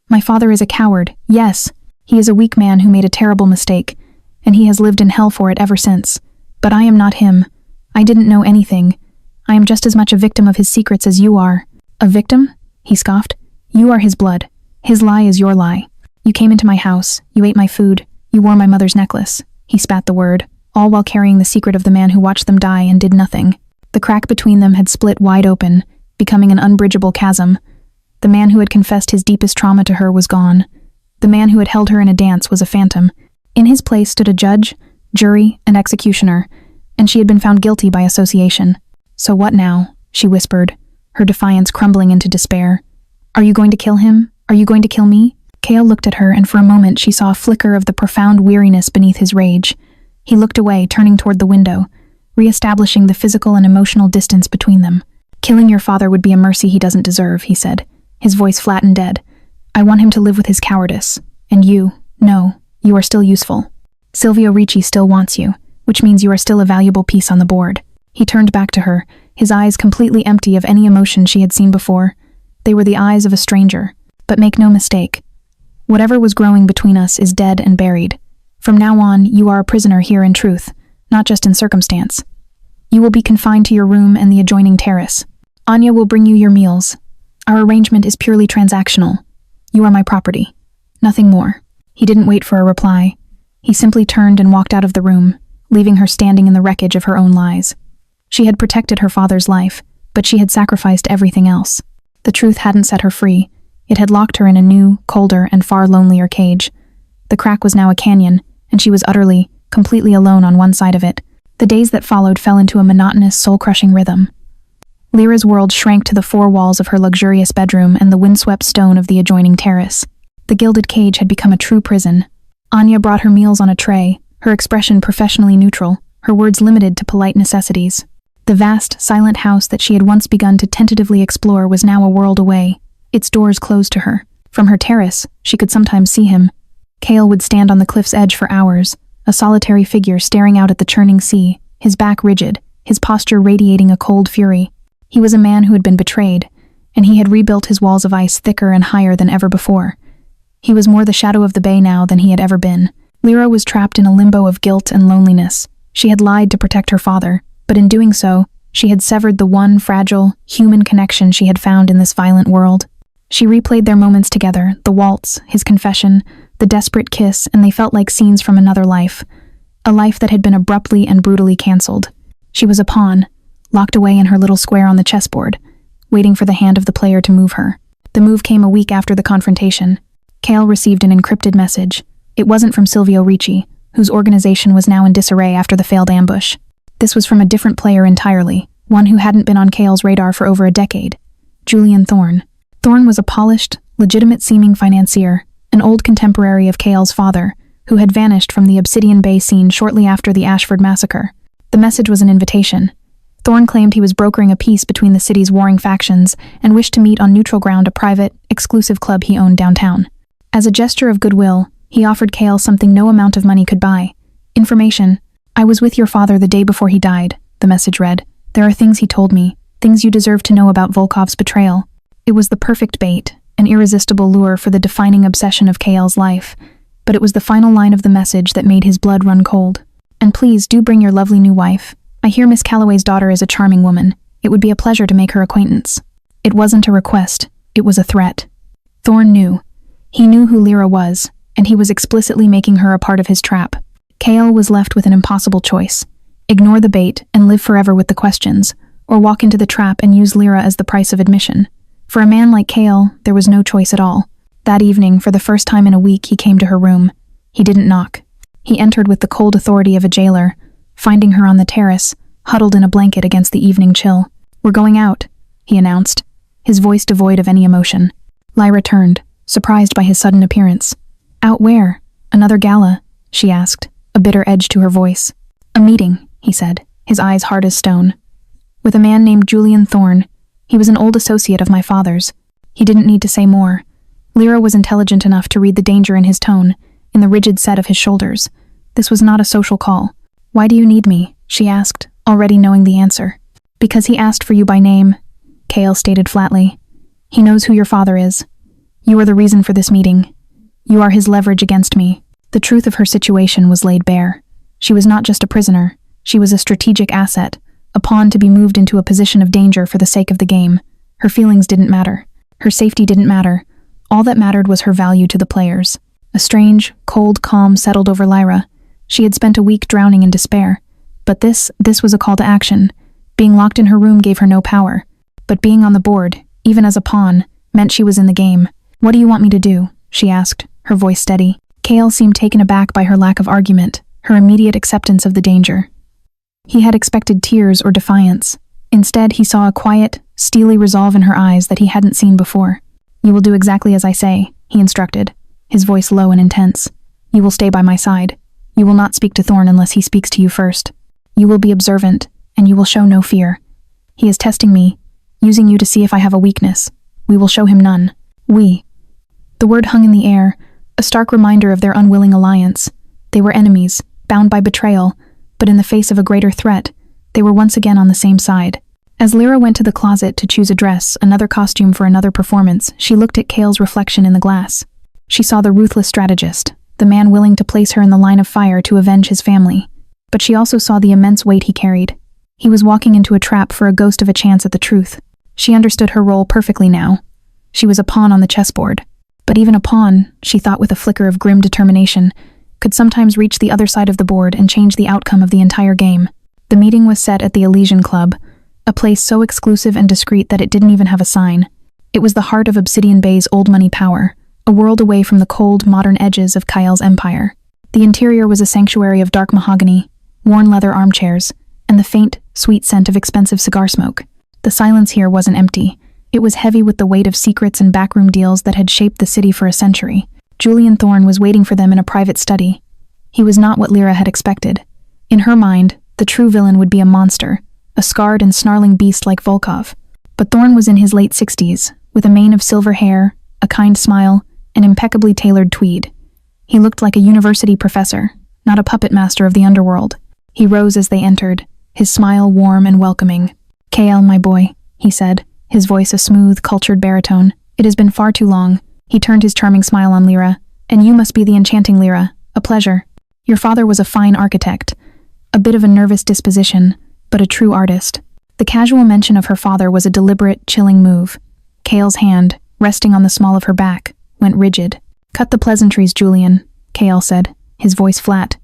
My father is a coward, yes. He is a weak man who made a terrible mistake, and he has lived in hell for it ever since. But I am not him. I didn't know anything. I am just as much a victim of his secrets as you are. A victim? He scoffed. You are his blood. His lie is your lie. You came into my house. You ate my food. You wore my mother's necklace. He spat the word, all while carrying the secret of the man who watched them die and did nothing. The crack between them had split wide open, becoming an unbridgeable chasm. The man who had confessed his deepest trauma to her was gone. The man who had held her in a dance was a phantom. In his place stood a judge, jury, and executioner, and she had been found guilty by association. So what now? She whispered, her defiance crumbling into despair. Are you going to kill him? Are you going to kill me? Kael looked at her, and for a moment she saw a flicker of the profound weariness beneath his rage. He looked away, turning toward the window, re-establishing the physical and emotional distance between them. Killing your father would be a mercy he doesn't deserve, he said, his voice flat and dead. I want him to live with his cowardice. And you, no, you are still useful. Silvio Ricci still wants you, which means you are still a valuable piece on the board. He turned back to her, his eyes completely empty of any emotion she had seen before. They were the eyes of a stranger. But make no mistake. Whatever was growing between us is dead and buried. From now on, you are a prisoner here in truth, not just in circumstance. You will be confined to your room and the adjoining terrace. Anya will bring you your meals. Our arrangement is purely transactional. You are my property. Nothing more. He didn't wait for a reply. He simply turned and walked out of the room, leaving her standing in the wreckage of her own lies. She had protected her father's life, but she had sacrificed everything else. The truth hadn't set her free. It had locked her in a new, colder, and far lonelier cage. The crack was now a canyon, and she was utterly, completely alone on one side of it. The days that followed fell into a monotonous, soul-crushing rhythm. Lyra's world shrank to the four walls of her luxurious bedroom and the windswept stone of the adjoining terrace. The gilded cage had become a true prison. Anya brought her meals on a tray, her expression professionally neutral, her words limited to polite necessities. The vast, silent house that she had once begun to tentatively explore was now a world away, its doors closed to her. From her terrace, she could sometimes see him. Kael would stand on the cliff's edge for hours, a solitary figure staring out at the churning sea, his back rigid, his posture radiating a cold fury. He was a man who had been betrayed, and he had rebuilt his walls of ice thicker and higher than ever before. He was more the shadow of the bay now than he had ever been. Lyra was trapped in a limbo of guilt and loneliness. She had lied to protect her father, but in doing so, she had severed the one fragile, human connection she had found in this violent world. She replayed their moments together, the waltz, his confession, the desperate kiss, and they felt like scenes from another life, a life that had been abruptly and brutally cancelled. She was a pawn, locked away in her little square on the chessboard, waiting for the hand of the player to move her. The move came a week after the confrontation. Kael received an encrypted message. It wasn't from Silvio Ricci, whose organization was now in disarray after the failed ambush. This was from a different player entirely, one who hadn't been on Kael's radar for over a decade. Julian Thorne. Thorne was a polished, legitimate-seeming financier, an old contemporary of Kael's father, who had vanished from the Obsidian Bay scene shortly after the Ashford massacre. The message was an invitation. Thorne claimed he was brokering a peace between the city's warring factions and wished to meet on neutral ground a private, exclusive club he owned downtown. As a gesture of goodwill, he offered Kael something no amount of money could buy. Information. "I was with your father the day before he died," the message read. "There are things he told me, things you deserve to know about Volkov's betrayal." It was the perfect bait, an irresistible lure for the defining obsession of Kael's life, but it was the final line of the message that made his blood run cold. "And please do bring your lovely new wife. I hear Miss Calloway's daughter is a charming woman. It would be a pleasure to make her acquaintance." It wasn't a request, it was a threat. Thorne knew. He knew who Lyra was, and he was explicitly making her a part of his trap. Kael was left with an impossible choice. Ignore the bait and live forever with the questions, or walk into the trap and use Lyra as the price of admission. For a man like Kael, there was no choice at all. That evening, for the first time in a week, he came to her room. He didn't knock. He entered with the cold authority of a jailer, finding her on the terrace, huddled in a blanket against the evening chill. "We're going out," he announced, his voice devoid of any emotion. Lyra turned, surprised by his sudden appearance. "Out where? Another gala?" she asked, a bitter edge to her voice. "A meeting," he said, his eyes hard as stone. "With a man named Julian Thorne. He was an old associate of my father's." He didn't need to say more. Lyra was intelligent enough to read the danger in his tone, in the rigid set of his shoulders. This was not a social call. "Why do you need me?" she asked, already knowing the answer. "Because he asked for you by name," Kael stated flatly. "He knows who your father is. You are the reason for this meeting. You are his leverage against me." The truth of her situation was laid bare. She was not just a prisoner. She was a strategic asset, a pawn to be moved into a position of danger for the sake of the game. Her feelings didn't matter. Her safety didn't matter. All that mattered was her value to the players. A strange, cold calm settled over Lyra. She had spent a week drowning in despair. But this was a call to action. Being locked in her room gave her no power. But being on the board, even as a pawn, meant she was in the game. "What do you want me to do?" she asked, her voice steady. Kael seemed taken aback by her lack of argument, her immediate acceptance of the danger. He had expected tears or defiance. Instead, he saw a quiet, steely resolve in her eyes that he hadn't seen before. "You will do exactly as I say," he instructed, his voice low and intense. "You will stay by my side. You will not speak to Thorne unless he speaks to you first. You will be observant, and you will show no fear. He is testing me, using you to see if I have a weakness. We will show him none. We." The word hung in the air, a stark reminder of their unwilling alliance. They were enemies, bound by betrayal, but in the face of a greater threat, they were once again on the same side. As Lyra went to the closet to choose a dress, another costume for another performance, she looked at Kael's reflection in the glass. She saw the ruthless strategist, the man willing to place her in the line of fire to avenge his family. But she also saw the immense weight he carried. He was walking into a trap for a ghost of a chance at the truth. She understood her role perfectly now. She was a pawn on the chessboard. But even a pawn, she thought with a flicker of grim determination, could sometimes reach the other side of the board and change the outcome of the entire game. The meeting was set at the Elysian Club, a place so exclusive and discreet that it didn't even have a sign. It was the heart of Obsidian Bay's old money power, a world away from the cold, modern edges of Kael's empire. The interior was a sanctuary of dark mahogany, worn leather armchairs, and the faint, sweet scent of expensive cigar smoke. The silence here wasn't empty. It was heavy with the weight of secrets and backroom deals that had shaped the city for a century. Julian Thorne was waiting for them in a private study. He was not what Lyra had expected. In her mind, the true villain would be a monster, a scarred and snarling beast like Volkov. But Thorne was in his late 60s, with a mane of silver hair, a kind smile, and impeccably tailored tweed. He looked like a university professor, not a puppet master of the underworld. He rose as they entered, his smile warm and welcoming. "Kael, my boy," he said, his voice a smooth, cultured baritone. "It has been far too long." He turned his charming smile on Lyra. "And you must be the enchanting Lyra. A pleasure. Your father was a fine architect, a bit of a nervous disposition, but a true artist." The casual mention of her father was a deliberate, chilling move. Kael's hand, resting on the small of her back, went rigid. "Cut the pleasantries, Julian," Kael said, his voice flat.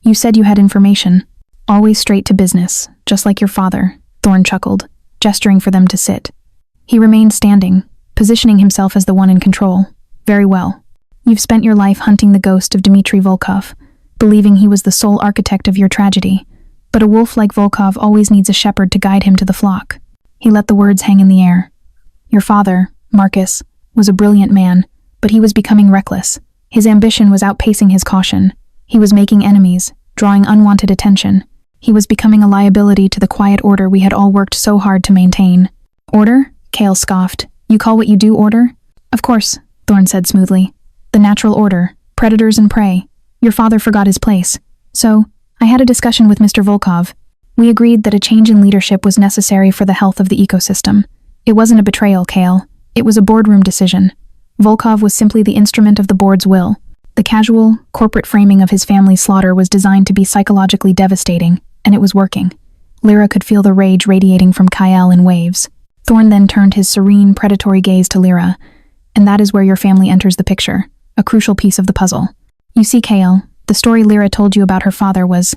"You said you had information." "Always straight to business, just like your father," Thorne chuckled, gesturing for them to sit. He remained standing, positioning himself as the one in control. "Very well. You've spent your life hunting the ghost of Dmitry Volkov, believing he was the sole architect of your tragedy. But a wolf like Volkov always needs a shepherd to guide him to the flock. He let the words hang in the air. Your father, Marcus, was a brilliant man, but he was becoming reckless. His ambition was outpacing his caution. He was making enemies, drawing unwanted attention. He was becoming a liability to the quiet order we had all worked so hard to maintain. Order? Kael scoffed. You call what you do order? Of course, Thorn said smoothly. The natural order, predators and prey. Your father forgot his place. So, I had a discussion with Mr. Volkov. We agreed that a change in leadership was necessary for the health of the ecosystem. It wasn't a betrayal, Kael. It was a boardroom decision. Volkov was simply the instrument of the board's will. The casual, corporate framing of his family's slaughter was designed to be psychologically devastating, and it was working. Lyra could feel the rage radiating from Kael in waves. Thorn then turned his serene, predatory gaze to Lyra, and that is where your family enters the picture, a crucial piece of the puzzle. You see, Kael, the story Lyra told you about her father was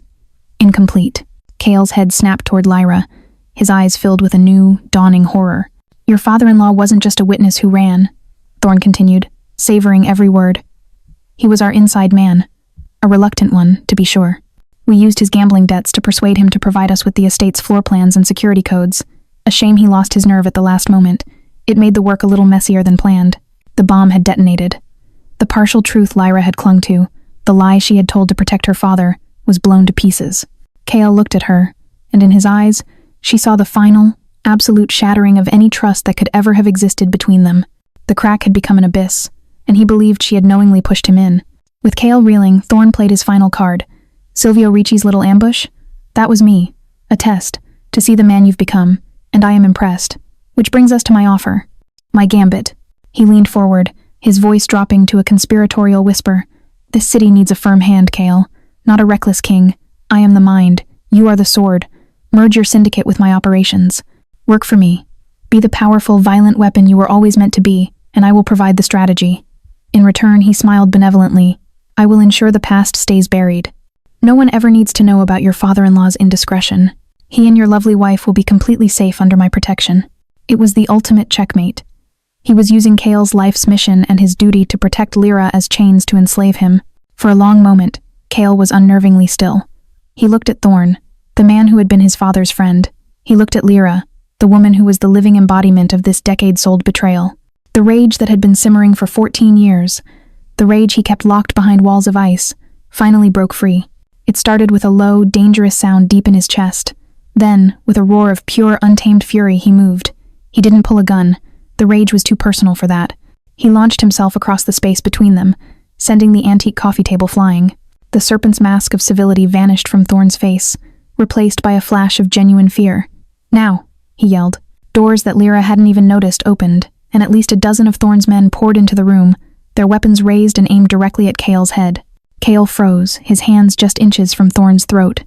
incomplete. Kael's head snapped toward Lyra, his eyes filled with a new, dawning horror. Your father-in-law wasn't just a witness who ran, Thorn continued, savoring every word. He was our inside man, a reluctant one, to be sure. We used his gambling debts to persuade him to provide us with the estate's floor plans and security codes. A shame he lost his nerve at the last moment. It made the work a little messier than planned. The bomb had detonated. The partial truth Lyra had clung to, the lie she had told to protect her father, was blown to pieces. Kael looked at her, and in his eyes, she saw the final, absolute shattering of any trust that could ever have existed between them. The crack had become an abyss, and he believed she had knowingly pushed him in. With Kael reeling, Thorn played his final card. Silvio Ricci's little ambush? That was me. A test, to see the man you've become, and I am impressed. Which brings us to my offer. My gambit. He leaned forward, his voice dropping to a conspiratorial whisper. This city needs a firm hand, Kael. Not a reckless king. I am the mind. You are the sword. Merge your syndicate with my operations. Work for me. Be the powerful, violent weapon you were always meant to be, and I will provide the strategy. In return, he smiled benevolently. I will ensure the past stays buried. No one ever needs to know about your father-in-law's indiscretion. He and your lovely wife will be completely safe under my protection. It was the ultimate checkmate. He was using Kael's life's mission and his duty to protect Lyra as chains to enslave him. For a long moment, Kael was unnervingly still. He looked at Thorn, the man who had been his father's friend. He looked at Lyra, the woman who was the living embodiment of this decades-old betrayal. The rage that had been simmering for 14 years, the rage he kept locked behind walls of ice, finally broke free. It started with a low, dangerous sound deep in his chest. Then, with a roar of pure, untamed fury, he moved. He didn't pull a gun. The rage was too personal for that. He launched himself across the space between them, sending the antique coffee table flying. The serpent's mask of civility vanished from Thorn's face, replaced by a flash of genuine fear. Now, he yelled. Doors that Lyra hadn't even noticed opened, and at least a dozen of Thorn's men poured into the room, their weapons raised and aimed directly at Kael's head. Kael froze, his hands just inches from Thorn's throat.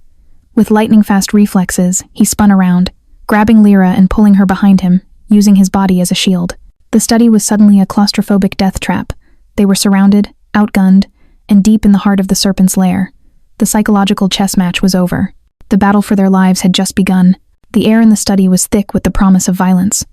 With lightning-fast reflexes, he spun around, grabbing Lyra and pulling her behind him, using his body as a shield. The study was suddenly a claustrophobic death trap. They were surrounded, outgunned, and deep in the heart of the serpent's lair. The psychological chess match was over. The battle for their lives had just begun. The air in the study was thick with the promise of violence.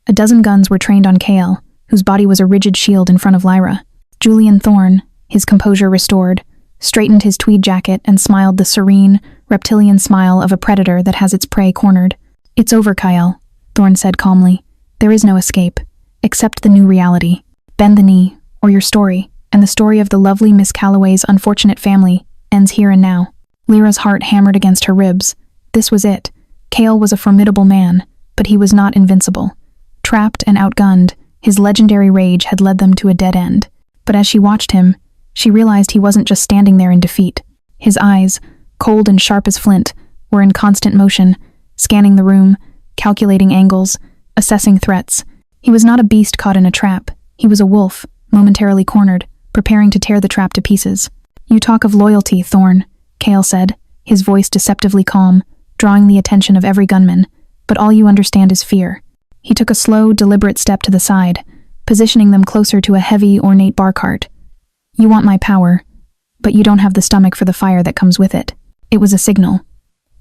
A dozen guns were trained on Kael, whose body was a rigid shield in front of Lyra. Julian Thorn, his composure restored, straightened his tweed jacket and smiled the serene, reptilian smile of a predator that has its prey cornered. It's over, Kael, Thorn said calmly. There is no escape. Accept the new reality. Bend the knee, or your story, and the story of the lovely Miss Calloway's unfortunate family, ends here and now. Lyra's heart hammered against her ribs. This was it. Kael was a formidable man, but he was not invincible. Trapped and outgunned, his legendary rage had led them to a dead end. But as she watched him, she realized he wasn't just standing there in defeat. His eyes, cold and sharp as flint, were in constant motion, scanning the room, calculating angles, assessing threats. He was not a beast caught in a trap. He was a wolf, momentarily cornered, preparing to tear the trap to pieces. You talk of loyalty, Thorn, Kael said, his voice deceptively calm, drawing the attention of every gunman, but all you understand is fear. He took a slow, deliberate step to the side, positioning them closer to a heavy, ornate bar cart. You want my power, but you don't have the stomach for the fire that comes with it. It was a signal.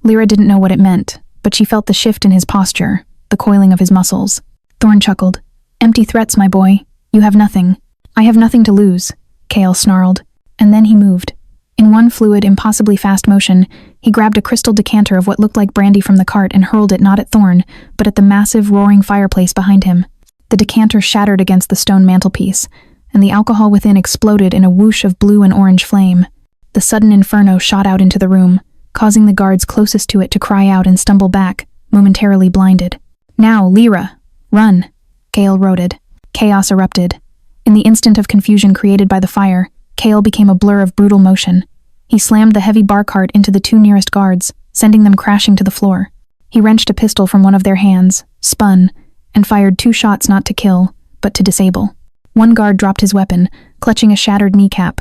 Lyra didn't know what it meant, but she felt the shift in his posture, the coiling of his muscles. Thorn chuckled. Empty threats, my boy. You have nothing. I have nothing to lose, Kael snarled, and then he moved. In one fluid, impossibly fast motion, he grabbed a crystal decanter of what looked like brandy from the cart and hurled it not at Thorn, but at the massive, roaring fireplace behind him. The decanter shattered against the stone mantelpiece, and the alcohol within exploded in a whoosh of blue and orange flame. The sudden inferno shot out into the room, causing the guards closest to it to cry out and stumble back, momentarily blinded. "Now, Lyra! Run!" Kael roared. Chaos erupted. In the instant of confusion created by the fire, Kael became a blur of brutal motion. He slammed the heavy bar cart into the two nearest guards, sending them crashing to the floor. He wrenched a pistol from one of their hands, spun, and fired 2 shots not to kill, but to disable. One guard dropped his weapon, clutching a shattered kneecap.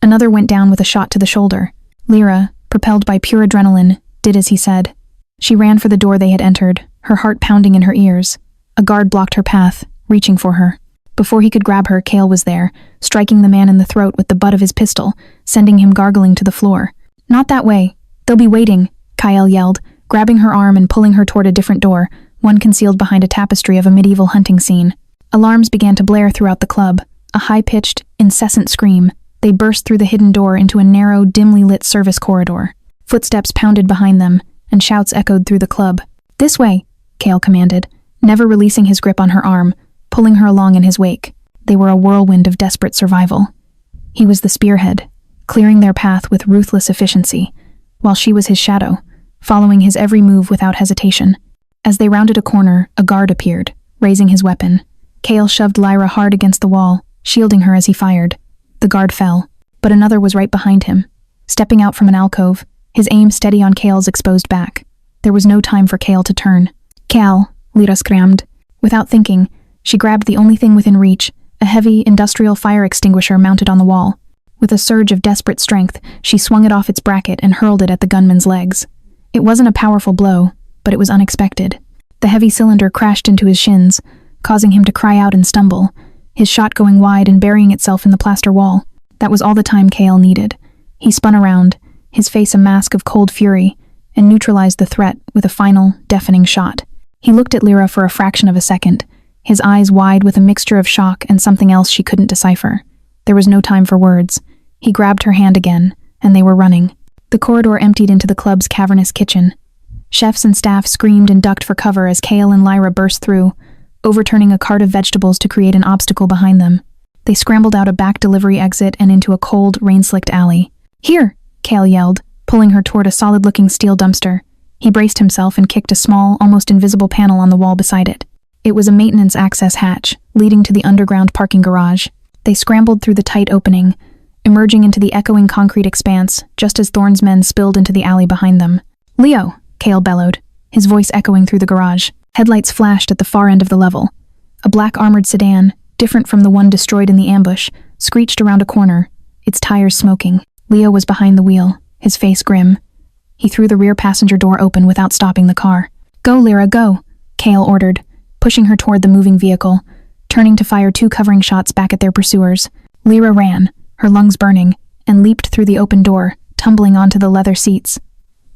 Another went down with a shot to the shoulder. Lyra, propelled by pure adrenaline, did as he said. She ran for the door they had entered, her heart pounding in her ears. A guard blocked her path, reaching for her. Before he could grab her, Kael was there, striking the man in the throat with the butt of his pistol, sending him gargling to the floor. "Not that way. They'll be waiting," Kael yelled, grabbing her arm and pulling her toward a different door, one concealed behind a tapestry of a medieval hunting scene. Alarms began to blare throughout the club, a high-pitched, incessant scream. They burst through the hidden door into a narrow, dimly lit service corridor. Footsteps pounded behind them, and shouts echoed through the club. "This way," Kael commanded, never releasing his grip on her arm, pulling her along in his wake. They were a whirlwind of desperate survival. He was the spearhead, clearing their path with ruthless efficiency, while she was his shadow, following his every move without hesitation. As they rounded a corner, a guard appeared, raising his weapon. Kael shoved Lyra hard against the wall, shielding her as he fired. The guard fell, but another was right behind him. Stepping out from an alcove, his aim steady on Kael's exposed back. There was no time for Kael to turn. "Kael," Lyra screamed. Without thinking, she grabbed the only thing within reach, a heavy, industrial fire extinguisher mounted on the wall. With a surge of desperate strength, she swung it off its bracket and hurled it at the gunman's legs. It wasn't a powerful blow, but it was unexpected. The heavy cylinder crashed into his shins, causing him to cry out and stumble, his shot going wide and burying itself in the plaster wall. That was all the time Kael needed. He spun around, his face a mask of cold fury, and neutralized the threat with a final, deafening shot. He looked at Lyra for a fraction of a second, his eyes wide with a mixture of shock and something else she couldn't decipher. There was no time for words. He grabbed her hand again, and they were running. The corridor emptied into the club's cavernous kitchen. Chefs and staff screamed and ducked for cover as Kael and Lyra burst through, overturning a cart of vegetables to create an obstacle behind them. They scrambled out a back delivery exit and into a cold, rain-slicked alley. "Here!" Kael yelled, pulling her toward a solid-looking steel dumpster. He braced himself and kicked a small, almost invisible panel on the wall beside it. It was a maintenance access hatch, leading to the underground parking garage. They scrambled through the tight opening, emerging into the echoing concrete expanse, just as Thorn's men spilled into the alley behind them. "Leo!" Kael bellowed, his voice echoing through the garage. Headlights flashed at the far end of the level. A black armored sedan, different from the one destroyed in the ambush, screeched around a corner, its tires smoking. Leo was behind the wheel, his face grim. He threw the rear passenger door open without stopping the car. "Go, Lyra, go!" Kael ordered, pushing her toward the moving vehicle, turning to fire 2 covering shots back at their pursuers. Lyra ran, her lungs burning, and leaped through the open door, tumbling onto the leather seats.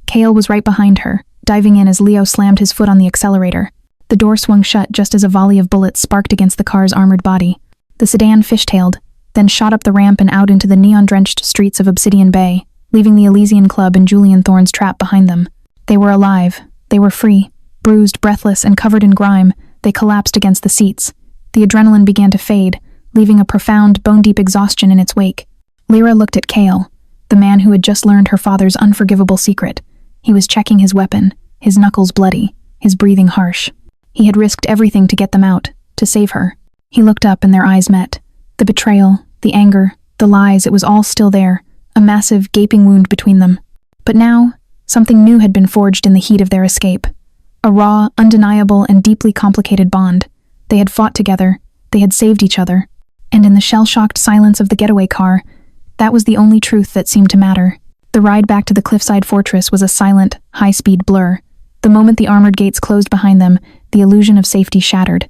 Kael was right behind her, diving in as Leo slammed his foot on the accelerator. The door swung shut just as a volley of bullets sparked against the car's armored body. The sedan fishtailed, then shot up the ramp and out into the neon-drenched streets of Obsidian Bay, leaving the Elysian Club and Julian Thorne's trap behind them. They were alive. They were free. Bruised, breathless, and covered in grime, they collapsed against the seats. The adrenaline began to fade, leaving a profound, bone-deep exhaustion in its wake. Lyra looked at Kael, the man who had just learned her father's unforgivable secret. He was checking his weapon, his knuckles bloody, his breathing harsh. He had risked everything to get them out, to save her. He looked up and their eyes met. The betrayal, the anger, the lies, it was all still there, a massive, gaping wound between them. But now, something new had been forged in the heat of their escape. A raw, undeniable, and deeply complicated bond. They had fought together, they had saved each other, and in the shell-shocked silence of the getaway car, that was the only truth that seemed to matter. The ride back to the cliffside fortress was a silent, high-speed blur. The moment the armored gates closed behind them, the illusion of safety shattered.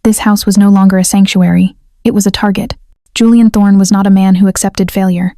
This house was no longer a sanctuary. It was a target. Julian Thorne was not a man who accepted failure.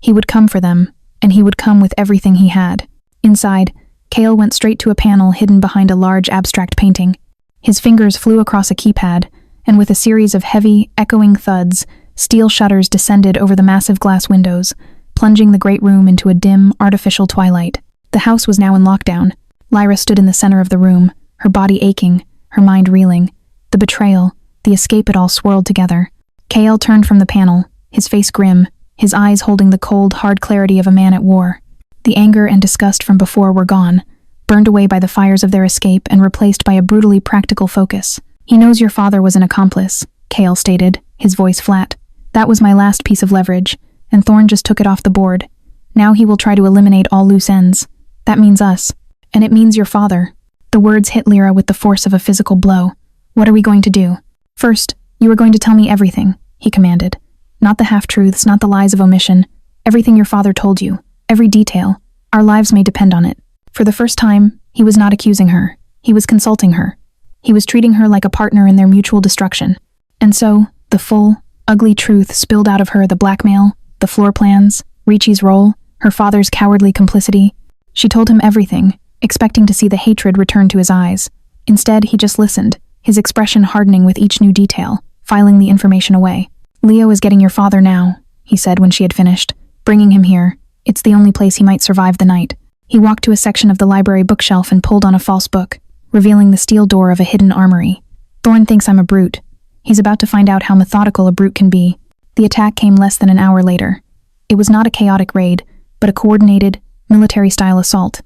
He would come for them, and he would come with everything he had. Inside, Kael went straight to a panel hidden behind a large abstract painting. His fingers flew across a keypad, and with a series of heavy, echoing thuds, steel shutters descended over the massive glass windows, plunging the great room into a dim, artificial twilight. The house was now in lockdown. Lyra stood in the center of the room, her body aching, her mind reeling. The betrayal, the escape, it all swirled together. Kael turned from the panel, his face grim, his eyes holding the cold, hard clarity of a man at war. The anger and disgust from before were gone, burned away by the fires of their escape and replaced by a brutally practical focus. "He knows your father was an accomplice," Kael stated, his voice flat. "That was my last piece of leverage, and Thorn just took it off the board. Now he will try to eliminate all loose ends. That means us. And it means your father." The words hit Lyra with the force of a physical blow. "What are we going to do?" "First, you are going to tell me everything," he commanded. "Not the half-truths, not the lies of omission. Everything your father told you. Every detail. Our lives may depend on it." For the first time, he was not accusing her. He was consulting her. He was treating her like a partner in their mutual destruction. And so, the full, ugly truth spilled out of her: the blackmail, the floor plans, Ricci's role, her father's cowardly complicity. She told him everything, expecting to see the hatred return to his eyes. Instead, he just listened, his expression hardening with each new detail, filing the information away. "Leo is getting your father now," he said when she had finished. "Bringing him here. It's the only place he might survive the night." He walked to a section of the library bookshelf and pulled on a false book, revealing the steel door of a hidden armory. "Thorn thinks I'm a brute. He's about to find out how methodical a brute can be." The attack came less than an hour later. It was not a chaotic raid, but a coordinated, military-style assault.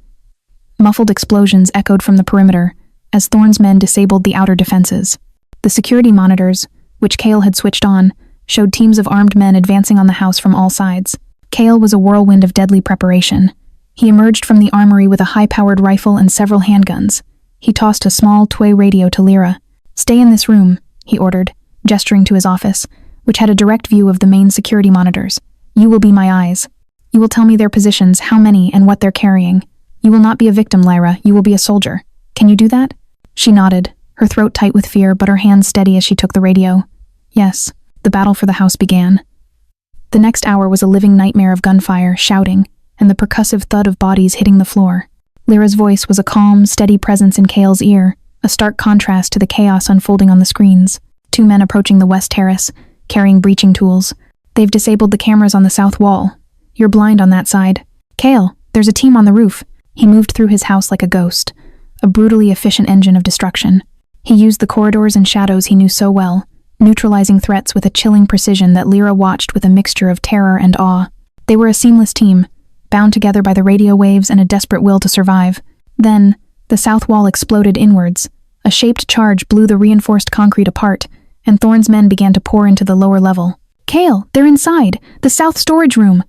Muffled explosions echoed from the perimeter as Thorn's men disabled the outer defenses. The security monitors, which Kael had switched on, showed teams of armed men advancing on the house from all sides. Kael was a whirlwind of deadly preparation. He emerged from the armory with a high-powered rifle and several handguns. He tossed a small toy radio to Lyra. "Stay in this room," he ordered, gesturing to his office, which had a direct view of the main security monitors. "You will be my eyes. You will tell me their positions, how many, and what they're carrying. You will not be a victim, Lyra. You will be a soldier. Can you do that?" She nodded, her throat tight with fear, but her hands steady as she took the radio. Yes, the battle for the house began. The next hour was a living nightmare of gunfire, shouting, and the percussive thud of bodies hitting the floor. Lyra's voice was a calm, steady presence in Kael's ear, a stark contrast to the chaos unfolding on the screens. Two men approaching the west terrace, carrying breaching tools. "They've disabled the cameras on the south wall. You're blind on that side. Kael, there's a team on the roof." He moved through his house like a ghost, a brutally efficient engine of destruction. He used the corridors and shadows he knew so well, neutralizing threats with a chilling precision that Lyra watched with a mixture of terror and awe. They were a seamless team, bound together by the radio waves and a desperate will to survive. Then, the south wall exploded inwards. A shaped charge blew the reinforced concrete apart, and Thorn's men began to pour into the lower level. "Kael, they're inside! The south storage room!"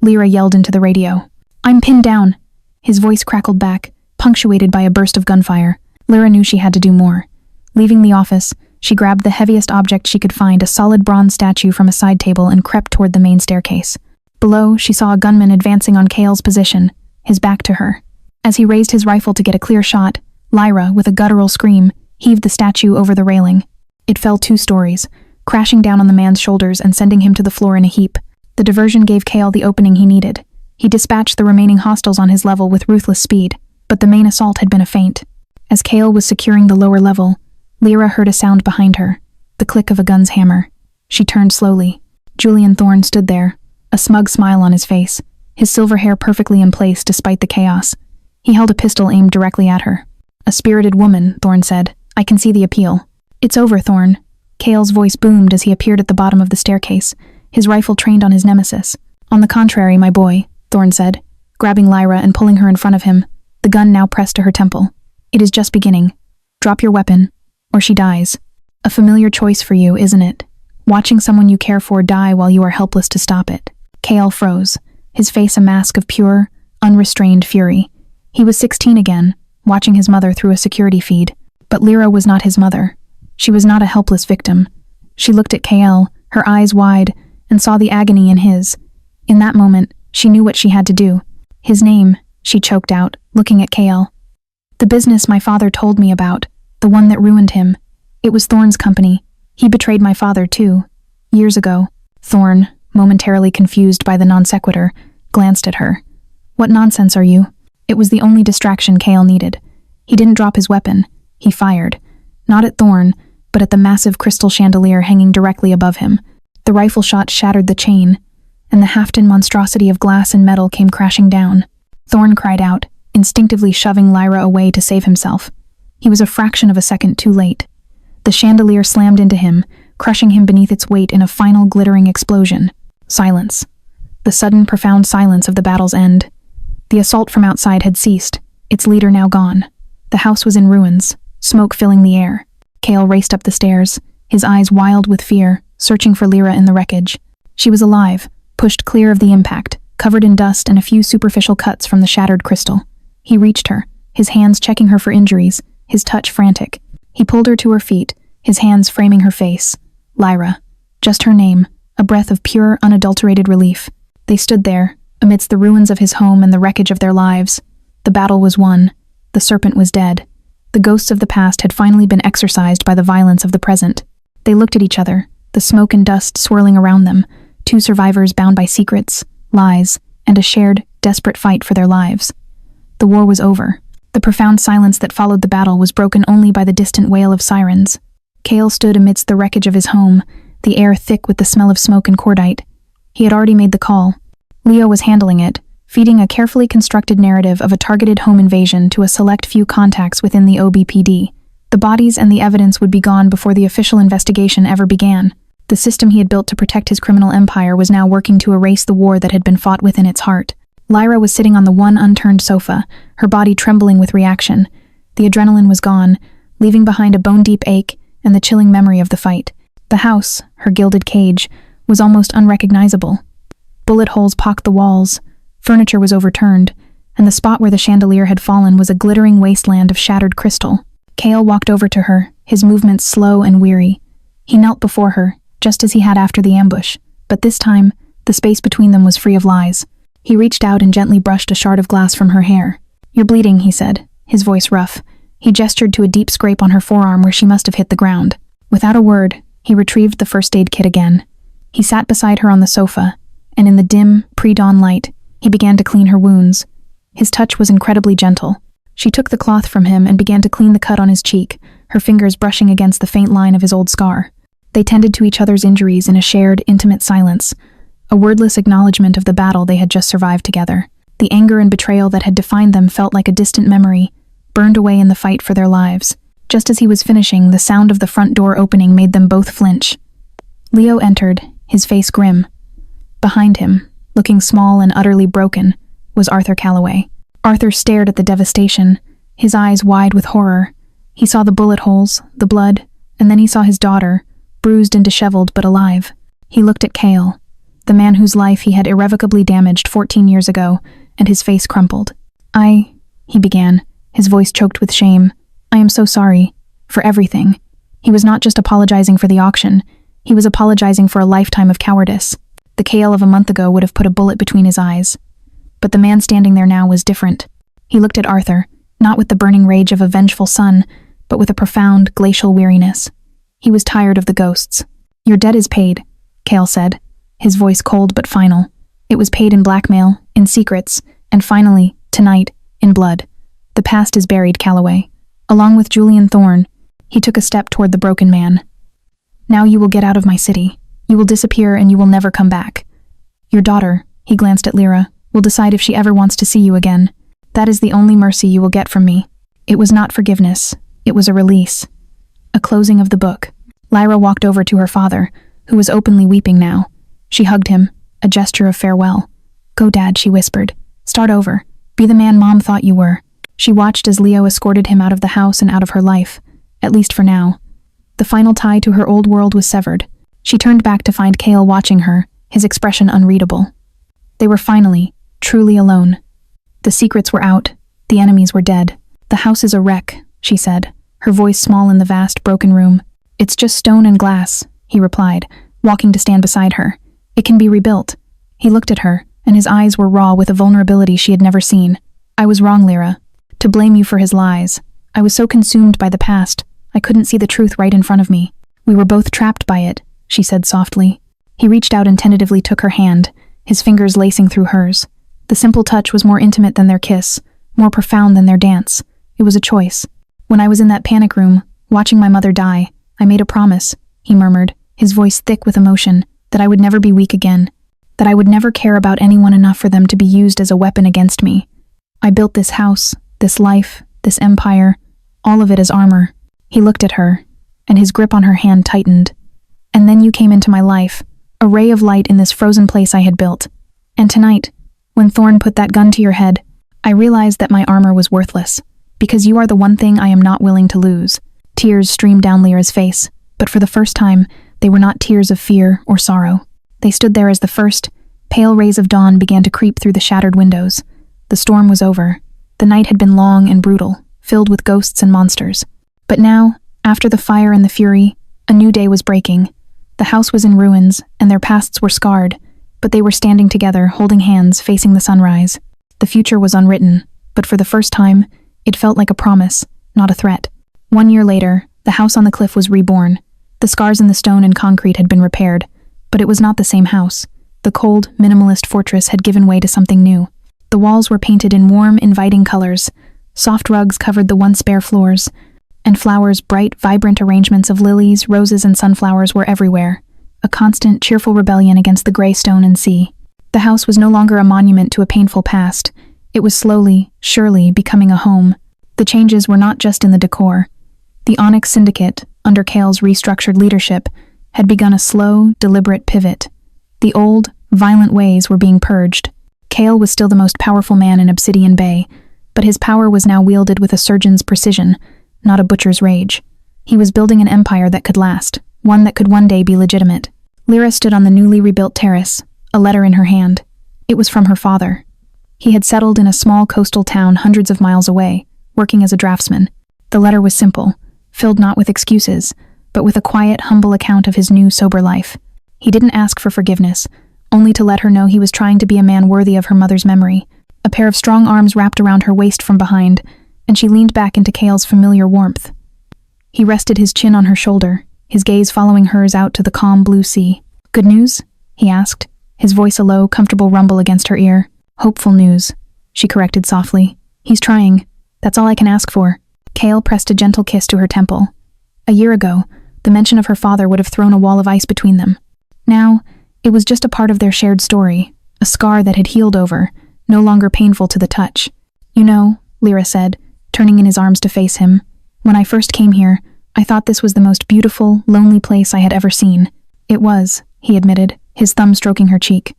Lyra yelled into the radio. "I'm pinned down." His voice crackled back, punctuated by a burst of gunfire. Lyra knew she had to do more. Leaving the office, she grabbed the heaviest object she could find, a solid bronze statue from a side table, and crept toward the main staircase. Below, she saw a gunman advancing on Kael's position, his back to her. As he raised his rifle to get a clear shot, Lyra, with a guttural scream, heaved the statue over the railing. It fell 2 stories, crashing down on the man's shoulders and sending him to the floor in a heap. The diversion gave Kael the opening he needed. He dispatched the remaining hostiles on his level with ruthless speed, but the main assault had been a feint. As Kael was securing the lower level, Lyra heard a sound behind her, the click of a gun's hammer. She turned slowly. Julian Thorn stood there, a smug smile on his face, his silver hair perfectly in place despite the chaos. He held a pistol aimed directly at her. "A spirited woman," Thorn said. "I can see the appeal." "It's over, Thorn." Kael's voice boomed as he appeared at the bottom of the staircase, his rifle trained on his nemesis. "On the contrary, my boy," Thorn said, grabbing Lyra and pulling her in front of him, the gun now pressed to her temple. "It is just beginning. Drop your weapon, or she dies. A familiar choice for you, isn't it? Watching someone you care for die while you are helpless to stop it." Kael froze, his face a mask of pure, unrestrained fury. He was 16 again, watching his mother through a security feed. But Lyra was not his mother. She was not a helpless victim. She looked at Kael, her eyes wide, and saw the agony in his. In that moment, she knew what she had to do. "His name," she choked out, looking at Kael. "The business my father told me about, the one that ruined him. It was Thorn's company. He betrayed my father, too. Years ago." Thorn, momentarily confused by the non sequitur, glanced at her. "What nonsense are you?" It was the only distraction Kael needed. He didn't drop his weapon. He fired. Not at Thorn, but at the massive crystal chandelier hanging directly above him. The rifle shot shattered the chain. and the Hafton monstrosity of glass and metal came crashing down. Thorn cried out, instinctively shoving Lyra away to save himself. He was a fraction of a second too late. The chandelier slammed into him, crushing him beneath its weight in a final glittering explosion. Silence. The sudden, profound silence of the battle's end. The assault from outside had ceased, its leader now gone. The house was in ruins, smoke filling the air. Kael raced up the stairs, his eyes wild with fear, searching for Lyra in the wreckage. She was alive, pushed clear of the impact, covered in dust and a few superficial cuts from the shattered crystal. He reached her, his hands checking her for injuries, his touch frantic. He pulled her to her feet, his hands framing her face. Lyra. Just her name, a breath of pure, unadulterated relief. They stood there, amidst the ruins of his home and the wreckage of their lives. The battle was won. The serpent was dead. The ghosts of the past had finally been exorcised by the violence of the present. They looked at each other, the smoke and dust swirling around them, two survivors bound by secrets, lies, and a shared, desperate fight for their lives. The war was over. The profound silence that followed the battle was broken only by the distant wail of sirens. Kael stood amidst the wreckage of his home, the air thick with the smell of smoke and cordite. He had already made the call. Leo was handling it, feeding a carefully constructed narrative of a targeted home invasion to a select few contacts within the OBPD. The bodies and the evidence would be gone before the official investigation ever began. The system he had built to protect his criminal empire was now working to erase the war that had been fought within its heart. Lyra was sitting on the one unturned sofa, her body trembling with reaction. The adrenaline was gone, leaving behind a bone-deep ache and the chilling memory of the fight. The house, her gilded cage, was almost unrecognizable. Bullet holes pocked the walls, furniture was overturned, and the spot where the chandelier had fallen was a glittering wasteland of shattered crystal. Kael walked over to her, his movements slow and weary. He knelt before her, just as he had after the ambush, but this time, the space between them was free of lies. He reached out and gently brushed a shard of glass from her hair. "You're bleeding," he said, his voice rough. He gestured to a deep scrape on her forearm where she must have hit the ground. Without a word, he retrieved the first aid kit again. He sat beside her on the sofa, and in the dim, pre-dawn light, he began to clean her wounds. His touch was incredibly gentle. She took the cloth from him and began to clean the cut on his cheek, her fingers brushing against the faint line of his old scar. They tended to each other's injuries in a shared, intimate silence, a wordless acknowledgement of the battle they had just survived together. The anger and betrayal that had defined them felt like a distant memory, burned away in the fight for their lives. Just as he was finishing, the sound of the front door opening made them both flinch. Leo entered, his face grim. Behind him, looking small and utterly broken, was Arthur Calloway. Arthur stared at the devastation, his eyes wide with horror. He saw the bullet holes, the blood, and then he saw his daughter, bruised and disheveled but alive. He looked at Kael, the man whose life he had irrevocably damaged 14 years ago, and his face crumpled. He began, his voice choked with shame. "I am so sorry. For everything." He was not just apologizing for the auction, he was apologizing for a lifetime of cowardice. The Kael of a month ago would have put a bullet between his eyes. But the man standing there now was different. He looked at Arthur, not with the burning rage of a vengeful son, but with a profound, glacial weariness. He was tired of the ghosts. "Your debt is paid," Kael said, his voice cold but final. "It was paid in blackmail, in secrets, and finally, tonight, in blood. The past is buried, Calloway." Along with Julian Thorne, he took a step toward the broken man. "Now you will get out of my city. You will disappear and you will never come back. Your daughter," he glanced at Lyra, "will decide if she ever wants to see you again. That is the only mercy you will get from me." It was not forgiveness. It was a release. A closing of the book. Lyra walked over to her father, who was openly weeping now. She hugged him, a gesture of farewell. "Go, Dad," she whispered. "Start over. Be the man Mom thought you were." She watched as Leo escorted him out of the house and out of her life, at least for now. The final tie to her old world was severed. She turned back to find Kael watching her, his expression unreadable. They were finally, truly alone. The secrets were out, the enemies were dead. "The house is a wreck," she said, her voice small in the vast, broken room. "It's just stone and glass," he replied, walking to stand beside her. "It can be rebuilt." He looked at her, and his eyes were raw with a vulnerability she had never seen. "I was wrong, Lyra. To blame you for his lies. I was so consumed by the past, I couldn't see the truth right in front of me. We were both trapped by it," she said softly. He reached out and tentatively took her hand, his fingers lacing through hers. The simple touch was more intimate than their kiss, more profound than their dance. It was a choice. "When I was in that panic room, watching my mother die, I made a promise," he murmured, his voice thick with emotion, "that I would never be weak again. that I would never care about anyone enough for them to be used as a weapon against me. I built this house, this life, this empire, all of it as armor. He looked at her, and his grip on her hand tightened. And then you came into my life, a ray of light in this frozen place I had built. And tonight, when Thorn put that gun to your head, I realized that my armor was worthless, because you are the one thing I am not willing to lose. Tears streamed down Lyra's face, but for the first time, they were not tears of fear or sorrow. They stood there as the first, pale rays of dawn began to creep through the shattered windows. The storm was over. The night had been long and brutal, filled with ghosts and monsters. But now, after the fire and the fury, a new day was breaking. The house was in ruins, and their pasts were scarred, but they were standing together, holding hands, facing the sunrise. The future was unwritten, but for the first time, it felt like a promise, not a threat. 1 year later, the house on the cliff was reborn. The scars in the stone and concrete had been repaired, but it was not the same house. The cold, minimalist fortress had given way to something new. The walls were painted in warm, inviting colors. Soft rugs covered the once bare floors, and flowers, bright, vibrant arrangements of lilies, roses, and sunflowers were everywhere, a constant, cheerful rebellion against the gray stone and sea. The house was no longer a monument to a painful past. It was slowly, surely, becoming a home. The changes were not just in the decor. The Onyx Syndicate, under Kael's restructured leadership, had begun a slow, deliberate pivot. The old, violent ways were being purged. Kael was still the most powerful man in Obsidian Bay, but his power was now wielded with a surgeon's precision, not a butcher's rage. He was building an empire that could last, one that could one day be legitimate. Lyra stood on the newly rebuilt terrace, a letter in her hand. It was from her father. He had settled in a small coastal town hundreds of miles away, working as a draftsman. The letter was simple, filled not with excuses, but with a quiet, humble account of his new, sober life. He didn't ask for forgiveness, only to let her know he was trying to be a man worthy of her mother's memory. A pair of strong arms wrapped around her waist from behind, and she leaned back into Kael's familiar warmth. He rested his chin on her shoulder, his gaze following hers out to the calm blue sea. "Good news?" he asked, his voice a low, comfortable rumble against her ear. "Hopeful news," she corrected softly. "He's trying. That's all I can ask for." Kael pressed a gentle kiss to her temple. A year ago, the mention of her father would have thrown a wall of ice between them. Now, it was just a part of their shared story, a scar that had healed over, no longer painful to the touch. "You know," Lyra said, turning in his arms to face him, "when I first came here, I thought this was the most beautiful, lonely place I had ever seen." "It was," he admitted, his thumb stroking her cheek.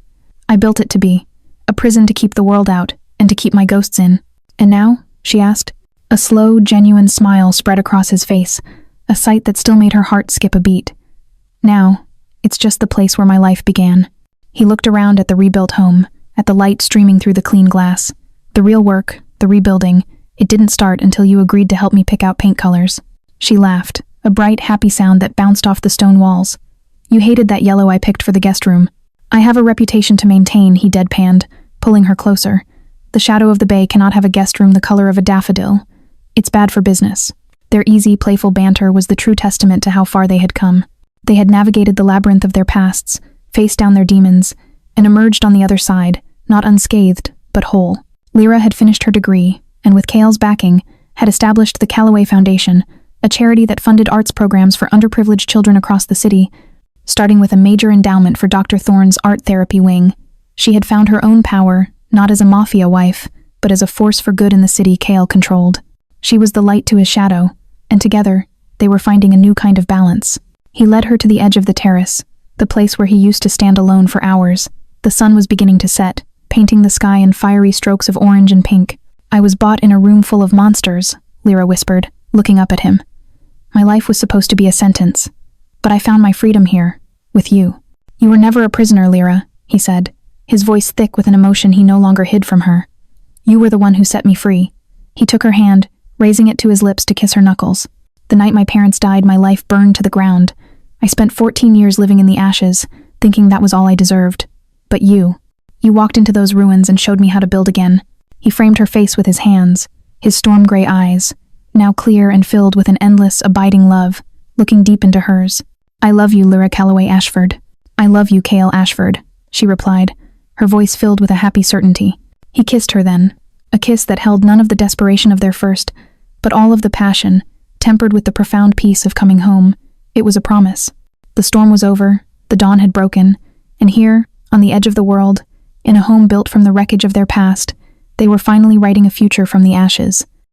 "I built it to be. A prison to keep the world out, and to keep my ghosts in." "And now?" she asked. A slow, genuine smile spread across his face, a sight that still made her heart skip a beat. "Now, it's just the place where my life began." He looked around at the rebuilt home, at the light streaming through the clean glass. "The real work, the rebuilding, it didn't start until you agreed to help me pick out paint colors." She laughed, a bright, happy sound that bounced off the stone walls. "You hated that yellow I picked for the guest room." "I have a reputation to maintain," he deadpanned, pulling her closer. "The shadow of the bay cannot have a guest room the color of a daffodil. It's bad for business." Their easy, playful banter was the true testament to how far they had come. They had navigated the labyrinth of their pasts, faced down their demons, and emerged on the other side, not unscathed, but whole. Lyra had finished her degree, and with Kael's backing, had established the Callaway Foundation, a charity that funded arts programs for underprivileged children across the city, starting with a major endowment for Dr. Thorne's art therapy wing. She had found her own power, not as a Mafia wife, but as a force for good in the city Kael controlled. She was the light to his shadow, and together, they were finding a new kind of balance. He led her to the edge of the terrace, the place where he used to stand alone for hours. The sun was beginning to set, painting the sky in fiery strokes of orange and pink. "I was bought in a room full of monsters," Lyra whispered, looking up at him. "My life was supposed to be a sentence, but I found my freedom here, with you." "You were never a prisoner, Lyra," he said, his voice thick with an emotion he no longer hid from her. "You were the one who set me free." He took her hand, raising it to his lips to kiss her knuckles. "The night my parents died, my life burned to the ground. I spent 14 years living in the ashes, thinking that was all I deserved. But you walked into those ruins and showed me how to build again." He framed her face with his hands, his storm-gray eyes, now clear and filled with an endless, abiding love, looking deep into hers. "I love you, Lyra Calloway Ashford." "I love you, Kael Ashford," she replied, her voice filled with a happy certainty. He kissed her then, a kiss that held none of the desperation of their first, but all of the passion, tempered with the profound peace of coming home. It was a promise. The storm was over, the dawn had broken, and here, On the edge of the world, in a home built from the wreckage of their past, they were finally writing a future from the ashes.